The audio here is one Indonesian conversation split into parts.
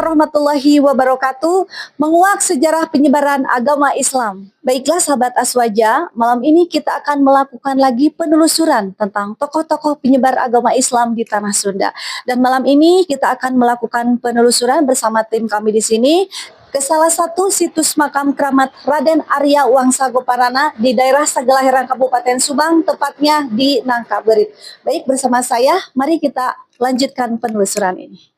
warahmatullahi wabarakatuh. Menguak sejarah penyebaran agama Islam. Baiklah sahabat Aswaja, malam ini kita akan melakukan lagi penelusuran tentang tokoh-tokoh penyebar agama Islam di Tanah Sunda. Dan malam ini kita akan melakukan penelusuran bersama tim kami di sini ke salah satu situs makam keramat Raden Arya Wangsa Goparana di daerah Sagalaherang Kabupaten Subang, tepatnya di Nangka Berit. Baik, bersama saya, mari kita lanjutkan penelusuran ini.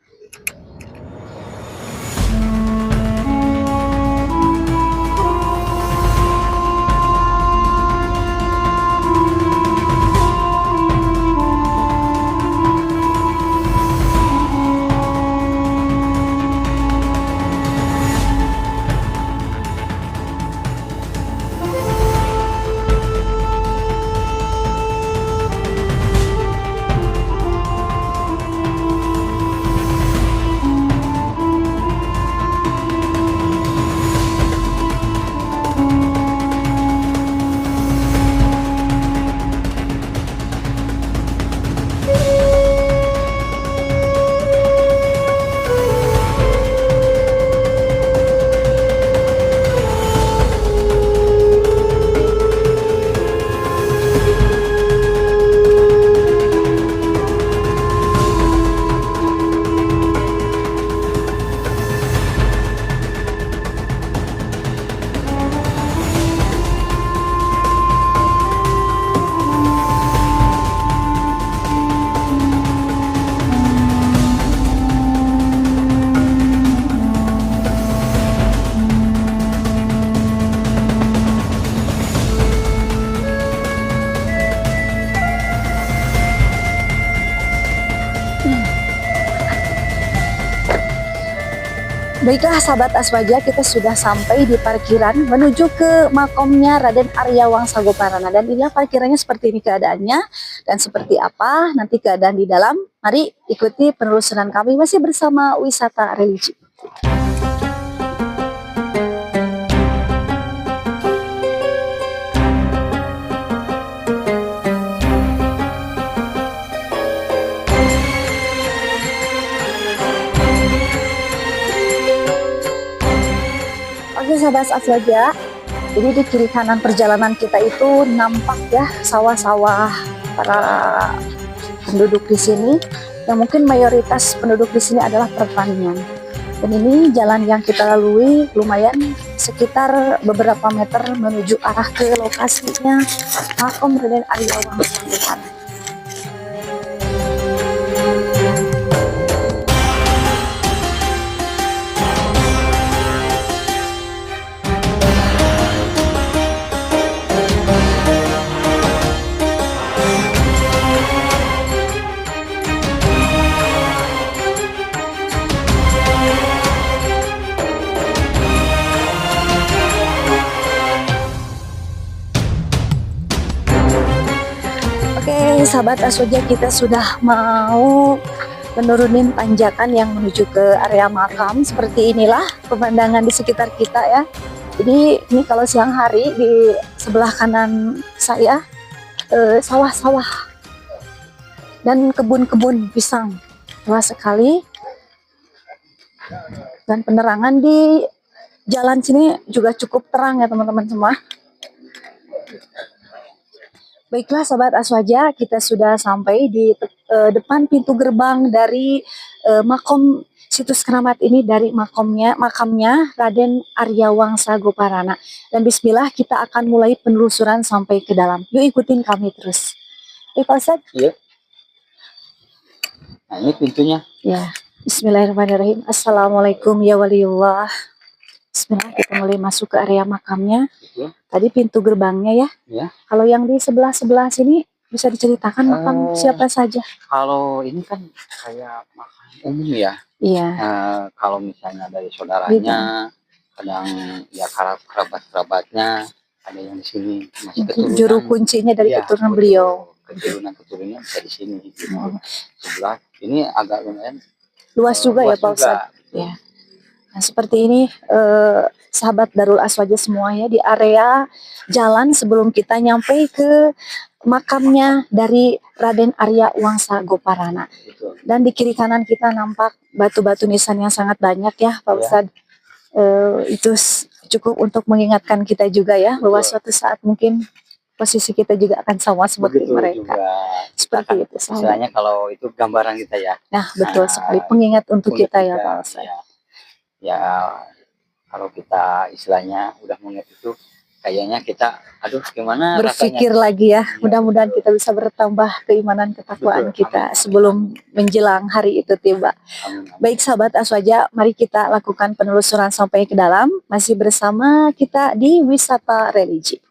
Baiklah sahabat Aswaja, kita sudah sampai di parkiran menuju ke makomnya Raden Arya Wangsa Goparana. Dan inilah parkirannya, seperti ini keadaannya. Dan seperti apa nanti keadaan di dalam, mari ikuti penelusuran kami masih bersama Wisata Religi. Oke sahabat Aswaja, jadi di kiri kanan perjalanan kita itu nampak ya sawah-sawah para penduduk di sini, yang mungkin mayoritas penduduk di sini adalah pertanian. Dan ini jalan yang kita lalui lumayan sekitar beberapa meter menuju arah ke lokasinya makom Raden Arya Wangsa Goparana. Oke sahabat Aswaja, kita sudah mau menurunin tanjakan yang menuju ke area makam. Seperti inilah pemandangan di sekitar kita ya. Jadi ini kalau siang hari di sebelah kanan saya sawah-sawah dan kebun-kebun pisang luas sekali. Dan penerangan di jalan sini juga cukup terang ya teman-teman semua. Baiklah sahabat Aswaja, kita sudah sampai di depan pintu gerbang dari makom situs keramat ini, dari makamnya Raden Arya Wangsa Goparana. Dan bismillah kita akan mulai penelusuran sampai ke dalam. Yuk ikutin kami terus. Pak Ustadz? Iya. Nah ini pintunya. Ya, bismillahirrahmanirrahim. Assalamualaikum ya waliullah. Bismillah, kita mulai masuk ke area makamnya. Ya. Tadi pintu gerbangnya ya. Ya. Kalau yang di sebelah sini bisa diceritakan makam siapa saja? Kalau ini kan kayak makam umum ya. Iya. Kalau misalnya dari saudaranya, kadang ya kerabat-kerabatnya ada yang di sini masih keturunan. Juru kuncinya dari keturunan beliau. Keturunannya bisa di sini. Gitu. Sebelah ini agak lumayan luas juga ya Pak Ustadz. Ya. Nah, seperti ini sahabat Darul Aswaja semua ya, di area jalan sebelum kita nyampe ke makamnya dari Raden Arya Wangsa Goparana. Betul. Dan di kiri kanan kita nampak batu-batu nisan yang sangat banyak ya Pak Ya. Ustadz. Itu cukup untuk mengingatkan kita juga ya bahwa Betul. suatu saat mungkin posisi kita juga akan sama seperti Begitu mereka. juga. Seperti itu sahabat. Istilahnya kalau itu gambaran kita ya. Nah betul Nah, sekali, pengingat untuk Untuk kita ya Pak Ustadz. Ya, kalau kita istilahnya udah mengingat itu, kayaknya kita, aduh gimana Berpikir rasanya. lagi ya, Iya, mudah-mudahan betul. kita bisa bertambah keimanan ketakwaan Betul. kita Amin. sebelum menjelang hari itu tiba. Amin, amin. Baik sahabat Aswaja, mari kita lakukan penelusuran sampai ke dalam, masih bersama kita di Wisata Religi.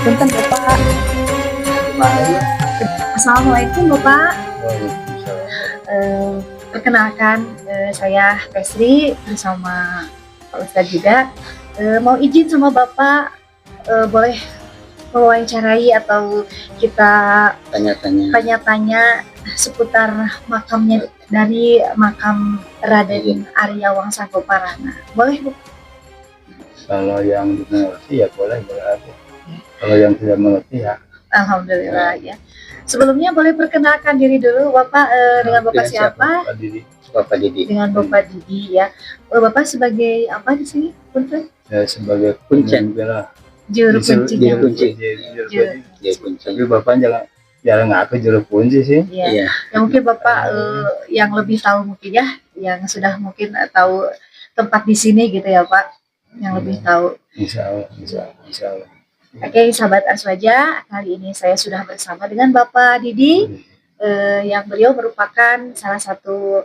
Punten Bapak. Assalamualaikum Bapak. Perkenalkan saya Pesri bersama Pak Ustadz juga. Mau izin sama Bapak, boleh mewawancarai atau kita tanya-tanya seputar makamnya dari makam Raden Arya Wangsa Goparana. Boleh Bu? Kalau yang mengerti ya boleh aja. Kalau yang tidak mengerti ya. Alhamdulillah ya. Sebelumnya boleh perkenalkan diri dulu Bapak, dengan Bapak siapa? Bapak Didi. Dengan Bapak Didi ya. Bapak sebagai apa di sini? Punten? Ya, sebagai kuncen bela. Juru kunci. Juru kunci. Tapi Bapak jangan ngaku juru kunci sih. Iya. Iya. Ya mungkin Bapak yang lebih tahu mungkin ya, yang sudah mungkin tahu tempat di sini gitu ya Pak, yang lebih tahu. Insya Allah. Oke, sahabat Aswaja, kali ini saya sudah bersama dengan Bapak Didi, yang beliau merupakan salah satu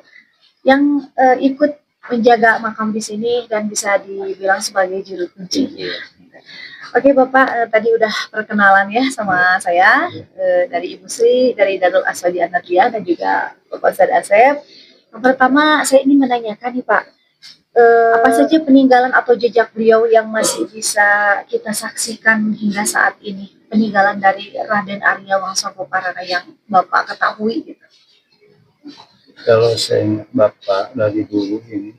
yang ikut menjaga makam di sini dan bisa dibilang sebagai juru kunci. Oke Bapak, tadi udah perkenalan ya sama saya dari Ibu Sri, dari Darul Aswaja An-Nadliyah dan juga Bapak Ustadz Asep. Yang pertama saya ingin menanyakan nih Pak, apa saja peninggalan atau jejak beliau yang masih bisa kita saksikan hingga saat ini, peninggalan dari Raden Arya Wangsa Goparana yang Bapak ketahui gitu? Kalau saya ingat Bapak dari dulu ini,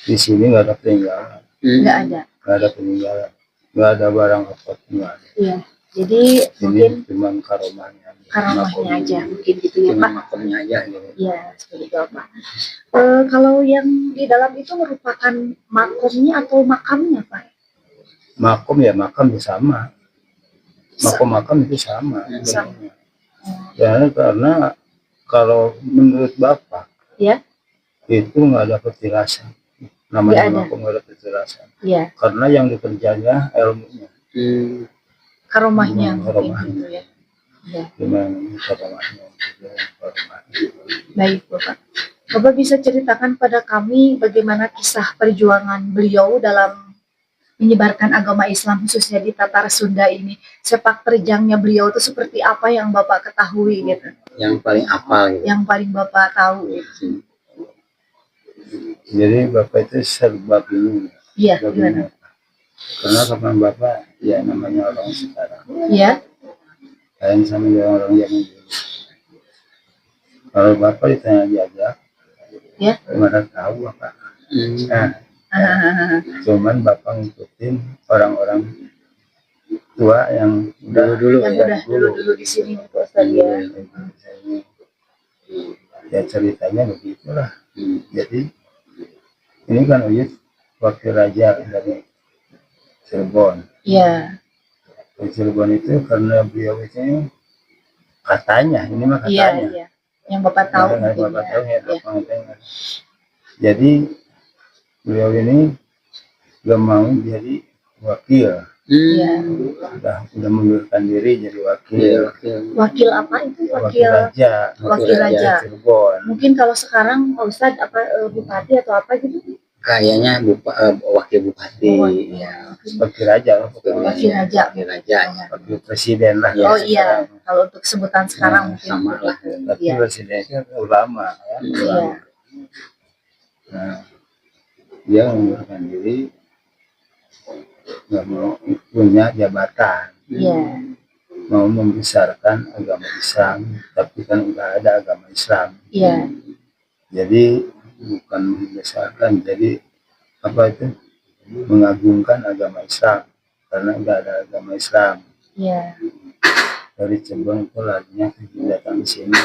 di sini nggak ada peninggalan. Nggak ada. Nggak ada peninggalan. Nggak ada barang apa nggak ada. Iya. Jadi Ini mungkin cuma karomahnya aja mungkin gitu ya Pak. makamnya aja gitu. Iya, seperti itu Pak. Kalau yang di dalam itu merupakan makomnya atau makamnya Pak? Makam sama. Makam itu sama. Sama. Ya, karena kalau menurut Bapak Ya. itu nggak ada petilasan namanya ada. memang pemuda kecerdasan. Iya, Karena yang dikerjanya ilmunya, karomahnya Karomahnya. mungkin gitu ya. Iya. gimana caranya, Baik, Bapak. Bapak bisa ceritakan pada kami bagaimana kisah perjuangan beliau dalam menyebarkan agama Islam khususnya di Tatar Sunda ini. Sepak terjangnya beliau itu seperti apa yang Bapak ketahui gitu. Yang paling apal gitu. Yang paling Bapak tahu gitu. Jadi bapak itu serba bingung. Iya, Serba gimana? bingung. Karena kapan bapak ya namanya orang sekarang, Iya, lain sama orang yang dulu. Kalau bapak ditanya diajak, ya. mana tahu bapak. Nah, Ah, cuman bapak ngikutin orang-orang tua yang udah Dulu yang ya. udah dulu di sini Pak Ustadz ya. Ya ceritanya begitulah. Jadi ini kan Uyut wakil raja dari Cirebon. Iya, Di Cirebon itu karena beliau itu katanya, ini mah iya, katanya. iya. Yang Bapak tahu Yang mungkin bapak ya. tahu ya, Iya. bapak dengar. Jadi beliau ini gak mau jadi wakil. Iya. Udah mengundurkan diri jadi wakil. Wakil apa itu? Wakil Wakil raja. Wakil raja. Cirebon. Mungkin kalau sekarang Pak Ustadz apa bupati atau apa gitu? Kayaknya wakil bupati. Oh, Ya. Wakil raja. Wakil raja. Wakil raja. Wakil presiden lah. Oh iya, kalau untuk sebutan sekarang mungkin sama gitu lah. Tapi Iya. presiden itu ulama. Ya, Iya. ulama. Nah, dia mengundurkan diri, nggak mau punya jabatan, Iya. mau membesarkan agama Islam, tapi kan nggak ada agama Islam. Iya. Jadi bukan membesarkan, jadi apa itu mengagungkan agama Islam, karena nggak ada agama Islam. Iya. Dari Cirebon itu larinya datang ke sini,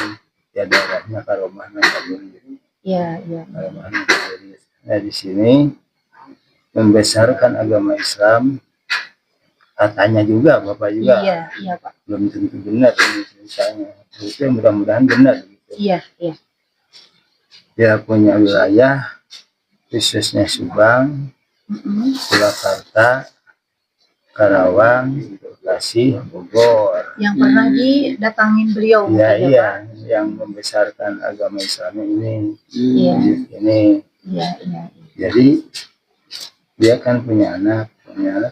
ya daerahnya Karomah Nangkaburit. Iya, iya. Karomah Nangkaburit. Nah di sini membesarkan agama Islam, katanya juga bapak juga, Iya, iya Pak. belum tentu benar ini ceritanya. Itu mudah-mudahan benar. Gitu. Iya, iya. Dia punya wilayah khususnya Subang, Mm-mm. Purwakarta, Karawang, Bekasi, Bogor. Yang pernah didatangin beliau Iya mungkin ya, iya, Pak? yang membesarkan agama Islam ini. Iya. Ini. Iya, iya. Jadi dia kan punya anak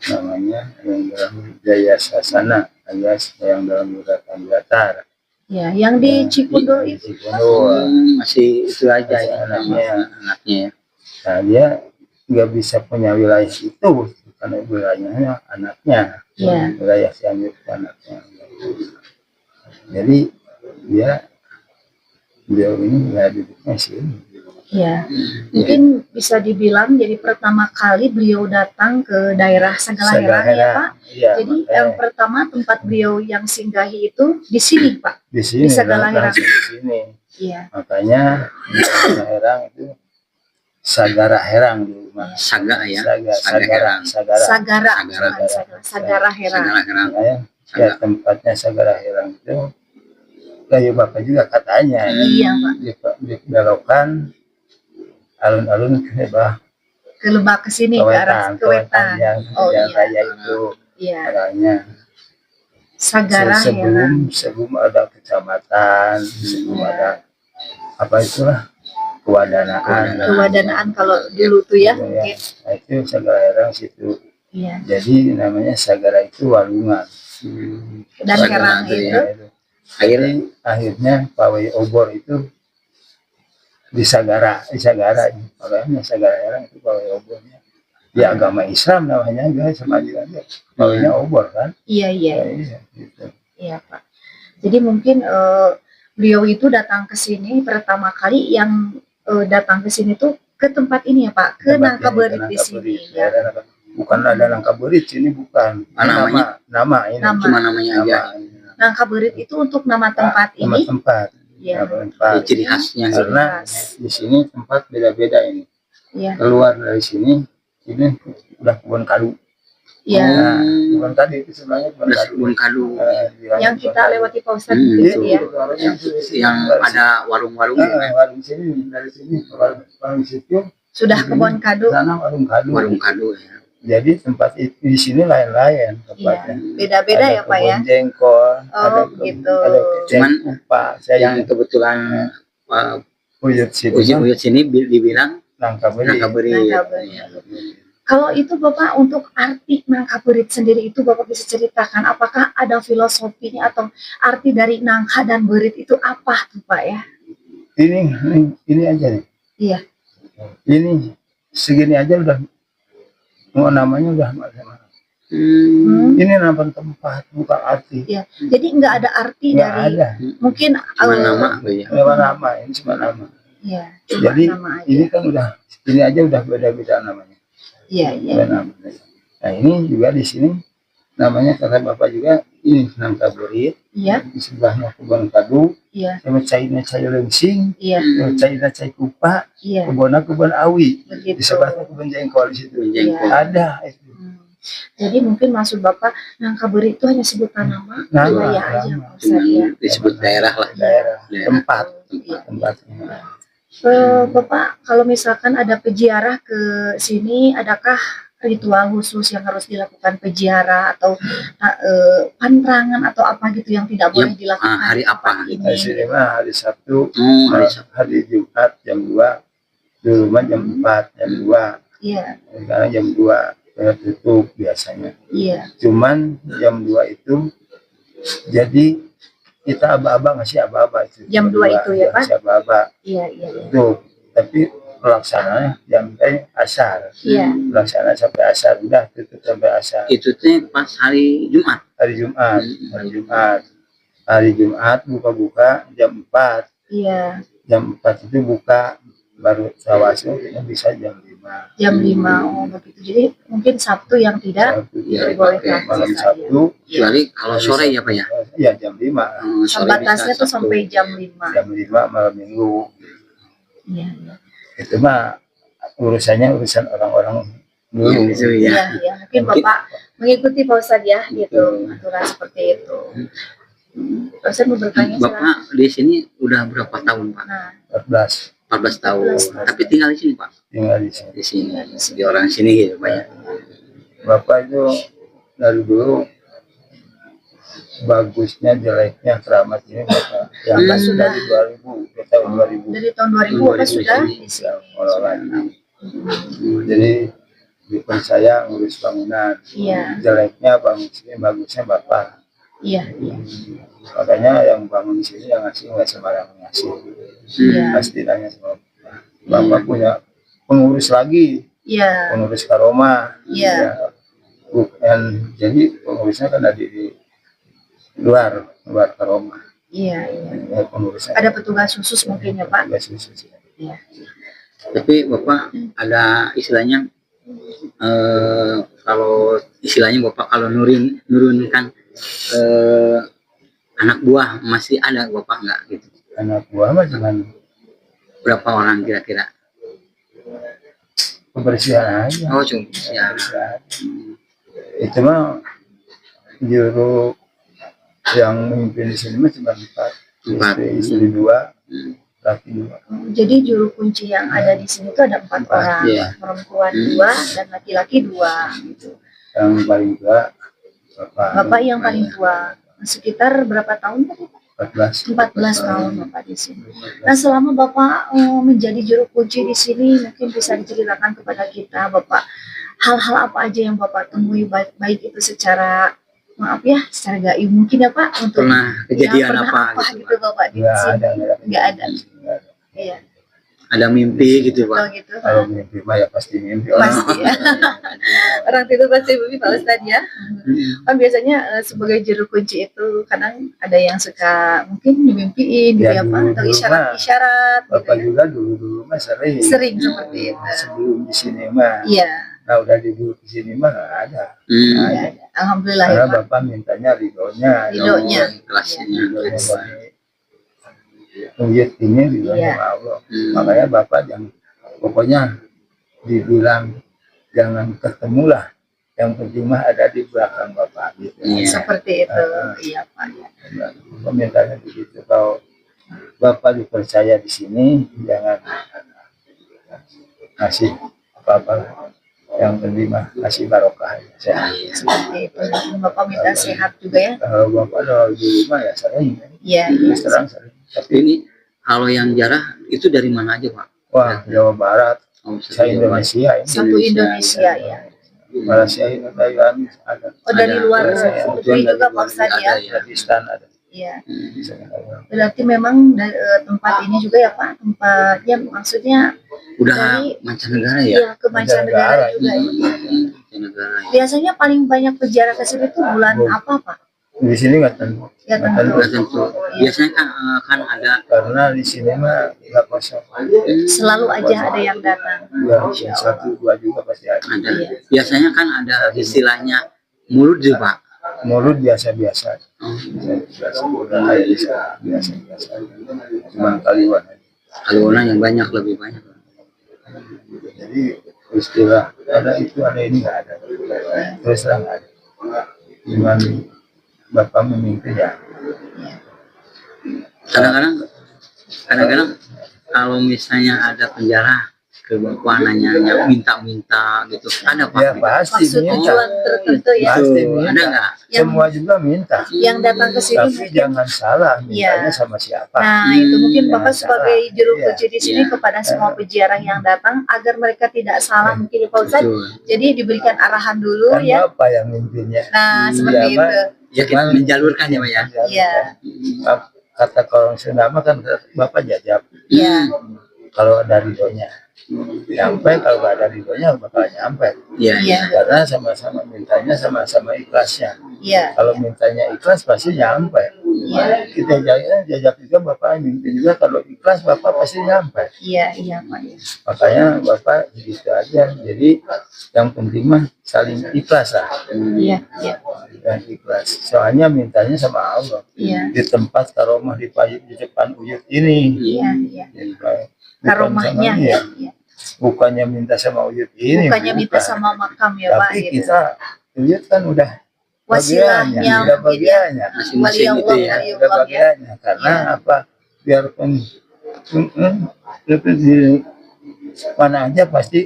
namanya yang dalam Jaya Sasana, alias yang dalam gerakan Gatar. Iya, yang di Cikundur Di itu. Cikundur. Masih itu aja Masih ya, anaknya. anaknya. Nah dia nggak bisa punya wilayah itu karena wilayahnya anaknya, Iya. wilayah Cianjur itu anaknya. Jadi beliau ini nggak duduknya sini. Iya. Mungkin bisa dibilang jadi pertama kali beliau datang ke daerah Sagalaherang ya, Pak. Iya, Jadi makanya yang pertama tempat beliau yang singgahi itu di sini, Pak. di sini di Sagalaherang. langsung di sini. Iya. Makanya di Sagalaherang itu Sagara Herang di rumah. Saga ya. Sagara. Sagara. Sagara. Sagara Herang. Herang. Makanya ya tempatnya Sagara Herang itu kayak bapak juga katanya Iya, Pak. dibelokan alun-alun ke Lebak ke sini ke arah Kewetan. yang Oh, jalan iya. raya itu Iya. arahnya Sagara Herang. sebelum ada kecamatan, sebelum Iya. ada apa itulah kewadanaan. Kewadanaan kalau dulu tuh ya. Gitu Mungkin. Nah, itu Sagara Herang situ. Iya. Jadi namanya Sagara itu walungan. Dan Herang Sagara itu. Akhirnya pawai obor itu di Sagara, makanya Sagara Herang itu pawai obornya. Di agama Islam namanya guys, sama aja pawainya obor kan. Iya, iya. Iya, gitu. Iya, Pak. Jadi mungkin beliau itu datang ke sini pertama kali yang datang ke sini tuh ke tempat ini ya, Pak, ke Nangkaberit di sini ya. Bukan ada Nangkaberit sini, bukan. Namanya? Nama ini. Nama. Cuma namanya aja. Nangkaberit itu untuk nama tempat Nama ini. tempat. Ya. Nama tempat. Ciri khasnya. Karena di sini tempat beda-beda ini. Ya. Keluar dari sini, ini udah kebun kadu. Ya. Nah, kebun kadu itu sebenarnya kebun kadu. Kebun kadu. Yang kita lewati Pak Ustadz Hmm, gitu ya. Yang ada warung-warung. warung sini, dari sini, warung situ Sudah kebun kado. Sana warung kado. Warung kado ya. Jadi tempat itu di sini lain-lain Iya, tempatnya. beda-beda Ada ya Pak ya. kebun jengkol, Oh, gitu. ada Cuman kupa. Saya Yang kebetulan uyut sini mah uyut sini dibilang nangka beri. nangka beri. Nangka beri. Kalau itu Bapak untuk arti nangka berit sendiri itu Bapak bisa ceritakan apakah ada filosofinya atau arti dari nangka dan berit itu apa tuh Pak ya? Ini aja nih. Iya. Ini segini aja udah mau namanya udah macam-macam. Ini nama tempat bukan arti. Iya. Jadi nggak ada arti Nggak dari ada. mungkin Cuma nama ya. Nama ini cuma nama. Iya. Cuma Jadi nama aja. ini kan ini aja udah beda-beda namanya. Iya, iya. Beda namanya. Nah ini juga di sini namanya kata bapak juga ini nangka berit. Iya. Di sebelahnya kebun kadu. Iya. Sama cairnya cair lengsing. Iya. Sama cairnya cair kupa. Iya. Kebun awi. Begitu. Di sebelahnya kebun jengkol di situ. Jengkol. Ada itu. Jadi mungkin maksud Bapak nangka berit itu hanya sebutan nama Nama, wilayah aja nama. Pak Ustadz ya. Disebut daerah lah. Daerah tempat. Iya. Tempatnya. Bapak, kalau misalkan ada peziarah ke sini, adakah ritual khusus yang harus dilakukan peziarah atau pantrangan atau apa gitu yang tidak boleh dilakukan? Hari apa? ini? Hari sini mah hari Sabtu, Hari Sabtu. hari Jumat jam 2, dulu mah jam 4, jam 2, Iya, sekarang jam 2 tutup biasanya. iya, Cuman jam 2 itu jadi kita aba-aba ngasih aba-aba itu. Jam 2 itu ya, Pak? Ngasih aba-aba iya, iya, iya. tutup. Tapi pelaksananya jam asar. Iya. Pelaksanaan sampai asar udah tutup sampai asar. Itu tuh pas hari Jumat. Hari Jumat, hari Jumat buka-buka jam 4. Iya, Jam 4 itu buka, baru tawasul bisa jam 5. jam 5, oh begitu. Jadi mungkin Sabtu yang tidak Sabtu Iya, diperbolehkan. malam saja. Sabtu Kecuali kalau sore ya Pak ya. iya jam 5. Sore Batasnya bisa tuh Sabtu. sampai jam 5. Jam 5 malam Minggu. Iya, iya. Itu mah urusannya urusan orang-orang dulu. Yang itu ya. Iya, iya. Mungkin Bapak mengikuti Pak Ustadz ya, gitu. Betul. Aturan seperti itu. Pak Ustadz mau bertanya silakan. Bapak di sini udah berapa tahun Pak? Nah, 14 14 tahun. 14 Tapi tinggal di sini Pak. tinggal di sini. Di sini. Di orang sini gitu Pak ya. Bapak itu dari dulu bagusnya jeleknya keramat ini Bapak yang sudah. dari 2000 ke tahun 2000 dari tahun 2000 Bapak sudah di sini. ya, mulai. Jadi dipercaya ngurus bangunan. Iya, Jeleknya bangun sini, bagusnya Bapak. iya, iya. Makanya yang bangun di sini yang ngasih nggak sembarang ngasih. Iya. Pasti tanya sama Bapak. Bapak punya pengurus lagi, Iya, pengurus Karoma. Iya. Ya, bukan jadi pengurusnya kan ada di luar Karoma. iya, iya. Ya, pengurusnya Ada petugas khusus mungkin ya Pak? tugas khusus. Iya. Tapi Bapak ada istilahnya kalau istilahnya Bapak kalau nurunkan anak buah masih ada Bapak nggak gitu? Anak buah mah cuman Berapa orang kira-kira? kebersihan aja. Oh cuma ya. Kebersihan. Itu mah juru yang memimpin di sini mah cuma 4. Empat. Istri 2, Hmm. laki 2. Jadi juru kunci yang ada di sini tuh ada 4 orang, Iya. perempuan 2 dan laki-laki 2. Gitu. Yang paling tua Bapak yang paling tua, sekitar berapa tahun tadi Pak? 14. 14 tahun Bapak di sini. Nah, selama Bapak menjadi juru kunci di sini, mungkin bisa diceritakan kepada kita, Bapak, hal-hal apa aja yang Bapak temui baik itu secara maaf ya, secara gaib mungkin ya Pak untuk Pernah kejadian pernah apa gitu, gitu Pak? Bapak di Nggak sini? ada. Nggak ada. Nggak ada. Iya, Ada mimpi gitu kalau Pak? gitu. Kalau mimpi mah ya pasti mimpi. Pasti ya. Orang itu pasti mimpi Pak Ustadz ya. Kan biasanya sebagai juru kunci itu kadang ada yang suka mungkin dimimpiin gitu ya, Ya, Pak, dulu- atau dulu isyarat-isyarat gitu Bapak ya. juga dulu mah sering. Sering seperti itu. Sebelum di sini mah. Iya. Nah udah di sini mah nggak ada. Hmm. Nggak Iya, ada. iya. Alhamdulillah ya Karena Pak. Bapak mintanya ridhonya. Ridhonya. Kelasnya. Ridhonya Buyut ini ridhonya Iya. sama Allah. Hmm. Makanya Bapak jangan, pokoknya dibilang jangan ketemulah. Yang penting mah ada di belakang Bapak gitu. Iya. Seperti itu. Iya Pak ya. Pemintanya begitu. Kalau Bapak dipercaya di sini, jangan ngasih apa-apa. Yang penting mah ngasih barokah aja. Sehat. Seperti itu. Bapak minta sehat juga ya. Kalau bapak ada di rumah ya sering. Iya, Terus terang sering. Tapi ini kalau yang jarah itu dari mana aja Pak? Wah, Jawa Barat, Oh, saya Indonesia ini. Satu Indonesia ya. Malaysia ini Thailand ada. Oh, dari Ada. luar Ada. negeri juga Pak Ustadz ya. Ada ya. Pakistan ada. Iya. Hmm. Berarti memang tempat ini juga ya Pak, tempatnya maksudnya Udah dari mancanegara ya? ya ke mancanegara juga ya. Mancanegara ya. Biasanya paling banyak peziarah ke sini tuh bulan Oh. apa Pak? Di sini nggak tentu. Ya Nggak tentu. Nggak tentu. Biasanya kan ada Karena di sini mah nggak kosong. Selalu aja ada yang datang. Ya, satu dua juga pasti ada. ada. Iya. Biasanya kan ada istilahnya mulut sih Pak. Mulut biasa-biasa. Oh, Biasa-biasa. Cuma kaliwan. kalau orang yang banyak lebih banyak. Jadi istilah ada itu ada ini nggak ada. Terus terang nggak ada. Cuman bapak memimpin ya. Kadang-kadang kalau misalnya ada penjara ke Bapak nanya minta gitu, ada Pak? Ya pasti Maksud minta. tujuan tertentu ya. Pasti Itu minta. ada nggak? Semua juga minta. Yang datang ke sini Tapi mungkin. jangan salah mintanya Iya. sama siapa. Nah, itu mungkin Hmm, Bapak jangan sebagai salah. juru Iya. kunci di sini Iya. kepada semua peziarah yang datang agar mereka tidak salah mungkin ya Pak Ustadz. Betul. Jadi diberikan arahan dulu Kan ya. bapak yang mimpinnya. Nah, Iya, seperti Pak. itu. Ya kita menjalurkan ya Pak ya. Iya. Kata orang Sunda mah kan bapak jajab. Iya. Kalau ada ridhonya nyampe, kalau nggak ada ridhonya bakal nyampe. Iya. Iya. Karena sama-sama mintanya sama-sama ikhlasnya. Iya. Kalau mintanya ikhlas pasti nyampe. Iya. Kita jajak juga bapak mimpin juga, kalau ikhlas bapak pasti nyampe. Iya, iya Pak. Makanya bapak gitu aja. Jadi yang penting mah saling ikhlas lah. Iya, iya. Dan ikhlas. Soalnya mintanya sama Allah. Iya. Di tempat karomah di payung di depan uyut ini. Iya, iya. Jadi, bukan Karomahnya sama ya. dia. Bukannya minta sama uyut ini. Bukannya minta bukan. sama makam ya Pak Tapi gitu. kita uyut kan udah Wasilahnya udah mungkin ya. bagiannya. Masing-masing gitu ya. Wali Udah Allah ya. bagiannya. Karena apa? Biarpun di mana aja pasti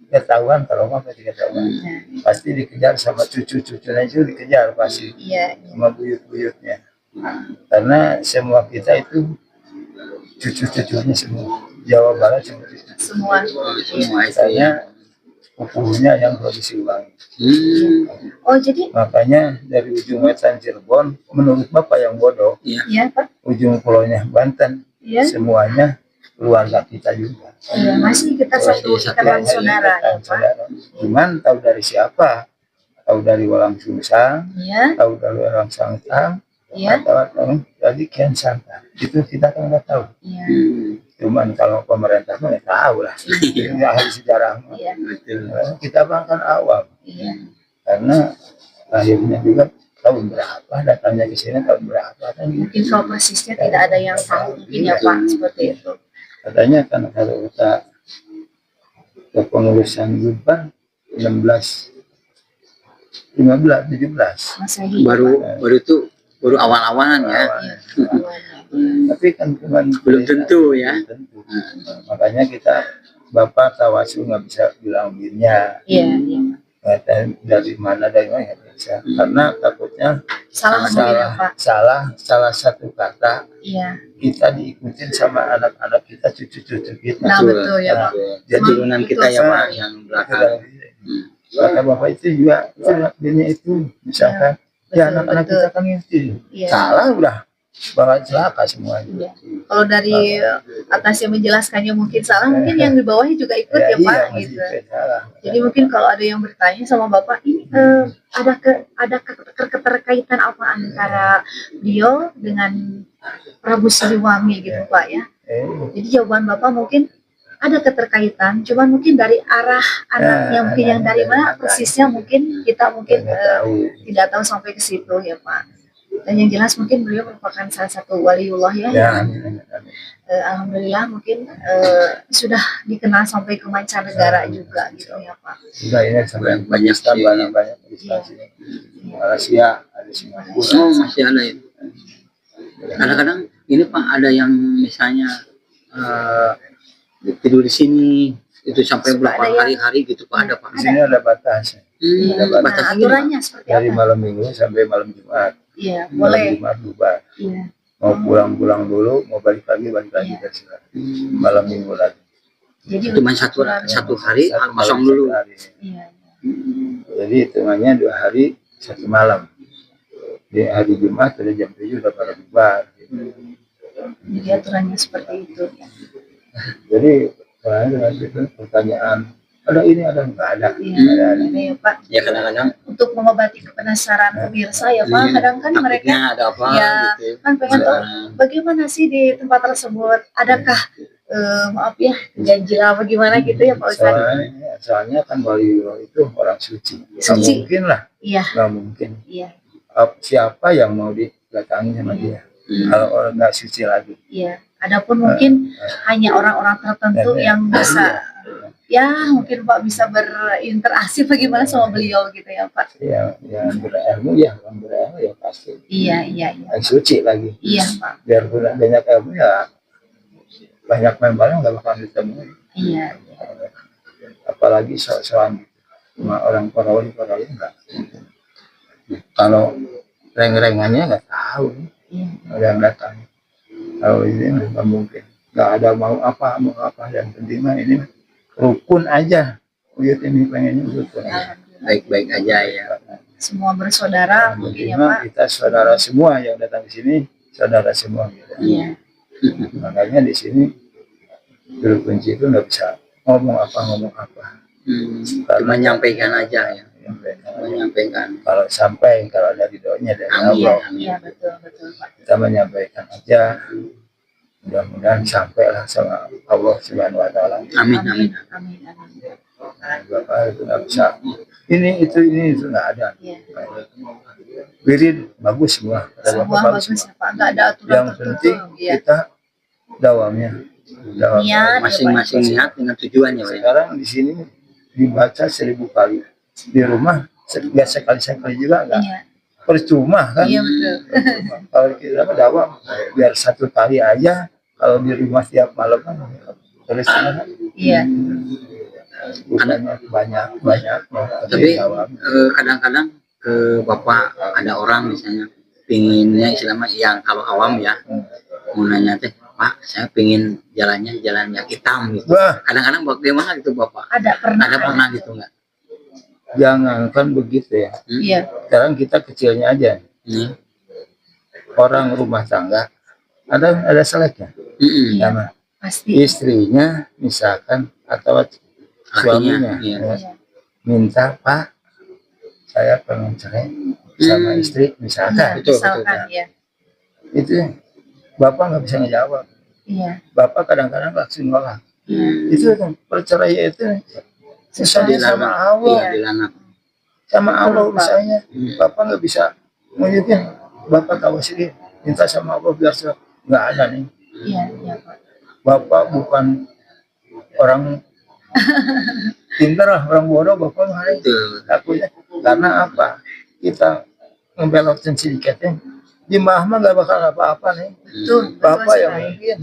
ketahuan, karomah pasti ketahuan. Nah, Pasti dikejar sama cucu-cucunya itu dikejar pasti iya, iya. sama buyut-buyutnya. Karena semua kita itu cucu-cucunya semua. Jawa Barat semua cucu. Semua. Semua itu ya. Misalnya pupunya yang produksi ulang. Oh, jadi Makanya dari ujung wetan Cirebon, menurut Bapak yang bodoh, Iya. ya Pak. ujung pulaunya Banten, Ya. semuanya keluarga kita juga. Iya, masih kita satu ikatan saudara ya Pak. Cuman tahu dari siapa? Tahu dari Walang Sungsang, Iya, tahu dari Walang Sangtang, iya, atau dari Kian Sangtang. Itu kita kan nggak tahu. iya. Cuman kalau pemerintah mah ya tahu lah. Iya. Ini ahli sejarah. Iya, Betul. Kita bahkan awam. iya. Karena akhirnya juga tahun berapa, datangnya ke sini tahun berapa kan gitu. Mungkin kalau persisnya tidak ada yang tahu mungkin ya Pak seperti itu. Katanya kan kalau kita kepengurusan Gubern 16 15 17 Masehi. Baru itu baru awal-awalan ya. Iya, awalnya. tapi kan cuman Belum tentu ya. belum tentu. Makanya kita Bapak tawasul nggak bisa bilang binnya Iya, iya. dari mana nggak bisa, karena takutnya Salah mungkin ya Pak. salah satu kata Iya. kita diikutin sama anak-anak kita, cucu-cucu kita. Nah, betul ya Pak. Jadi Turunan kita ya Pak yang belakang. kata Bapak itu juga dia itu misalkan ya Betul, anak-anak betul. kita kan itu Iya. salah udah bakal celaka semuanya. Iya. Kalau dari atas yang menjelaskannya mungkin salah, mungkin yang di bawahnya juga ikut ya, Pak masih gitu. salah. Jadi mungkin kalau ada yang bertanya sama Bapak ini ada keterkaitan apa antara beliau dengan Prabu Siliwangi gitu Pak ya. Jadi jawaban Bapak mungkin ada keterkaitan, cuman mungkin dari arah anaknya mungkin yang dari mana persisnya mungkin kita mungkin Nggak tahu. tidak tahu sampai ke situ ya Pak. Dan yang jelas mungkin beliau merupakan salah satu waliullah ya. Ya, yang, alhamdulillah mungkin sudah dikenal sampai ke mancanegara juga gitu ya Pak. sudah ini sampai Banyak sih. banyak instansi. Malaysia ada Singapura. Oh, masih ada itu. Kadang-kadang ini Pak ada yang misalnya tidur di sini Itu sampai Suka berapa ada yang- hari-hari gitu Pak, ada Pak? Di sini ada batasnya. Iya. Ada Nah, batasnya gini, aturannya seperti Dari apa? malam minggu sampai malam Jumat. Iya, Malam boleh. Jumat bubar. Iya. Mau pulang dulu, mau balik lagi Iya. terserah. Malam minggu lagi. Jadi Cuma untuk aturan- satu hari Satu kosong malam, dulu. satu hari. Iya. Jadi hitungannya 2 hari 1 malam. Di hari Jumat ada jam 7 udah pada bubar. Jadi aturannya seperti itu. Jadi soalnya itu pertanyaan ada ini ada nggak ada. Iya, Nggak ada. ada ya Pak. Ya kadang-kadang Untuk mengobati kepenasaran pemirsa ya Pak, iya, kadang kan mereka takutnya ada apa ya, gitu. kan pengen tahu Nah, bagaimana sih di tempat tersebut, adakah maaf ya ganjil apa gimana gitu ya Pak Ustadz. Soalnya kan Waliullah itu orang suci. Nggak Suci. mungkin lah, Iya, nggak mungkin. iya, Siapa yang mau didatangi sama dia? Kalau orang nggak suci lagi. iya. Adapun mungkin hanya orang-orang tertentu yang bisa ya mungkin Pak bisa berinteraksi bagaimana sama beliau gitu ya Pak. Yang berilmu ya, yang berilmu ya pasti. Iya, iya, iya. Yang suci lagi. Iya Pak. Biarpun banyak ilmu ya banyak membernya nggak bakal ditemui. Iya. Apalagi soal cuma orang parawali enggak. Kalau reng-rengannya nggak tahu, Iya. ada yang datang. Kalau ini nggak mungkin, nggak ada mau apa yang penting mah ini rukun aja. Uyut ini pengennya rukun. baik-baik aja ya. Semua bersaudara mungkin ya Cuma Pak. kita saudara semua yang datang ke sini, saudara semua. Gitu. Iya. Makanya di sini guru kunci itu nggak bisa ngomong apa. Cuma menyampaikan aja ya. Menyampaikan. Kalau ada ridhonya dari Amin. Allah, Iya, betul Pak. kita menyampaikan aja. Mudah-mudahan sampailah sama Allah Subhanahu Wa Taala. Amin, amin. Amin, amin. Bapak itu nggak bisa. Ini itu nggak ada. Iya. Wirid bagus semua. Kata Semua Bapak, bagus ya Pak. Enggak ada aturan Yang tertentu. penting Iya. kita dawamnya. Niat. Masing-masing niat dengan tujuannya Pak. Sekarang di sini dibaca 1000 kali. Di rumah nggak sekali juga nggak. Iya. Percuma kan. Iya betul. Kalau kita dawam biar 1 kali aja. Kalau di rumah tiap malam kan terus Iya. bukannya banyak. Tapi dawam. kadang-kadang ke Bapak ada orang misalnya pinginnya istilahnya yang kalau awam ya mau nanya teh Pak saya pingin jalannya jalan yang hitam gitu. Wah, Kadang-kadang bagaimana gitu Bapak? Ada pernah. Gitu nggak? jangankan begitu ya. Iya. Sekarang kita kecilnya aja. Hmm. Orang rumah tangga ada seleknya. Mm-mm. Iya. Sama Pasti. istrinya misalkan atau suaminya iya. ya, Iya. minta Pak saya pengen cerai sama istri Iya, misalkan. misalkan ya. Itu Bapak nggak bisa ngejawab. Iya. Bapak kadang-kadang langsung nolak. Iya. Itu kan perceraian itu misalnya sama Allah, Iya, dilanap. sama Allah Betul, Pak. misalnya. Bapak nggak bisa mungkin Bapak tahu sendiri minta sama Allah biar nggak ada nih. Iya, iya Pak. Bapak bukan orang pintar lah, orang bodoh. Bapak nggak ada. Betul. Takutnya karena apa? Kita ngebelokin sedikitnya jemaah mah nggak bakal apa-apa nih. Betul. Bapak betul yang sekali. mungkin,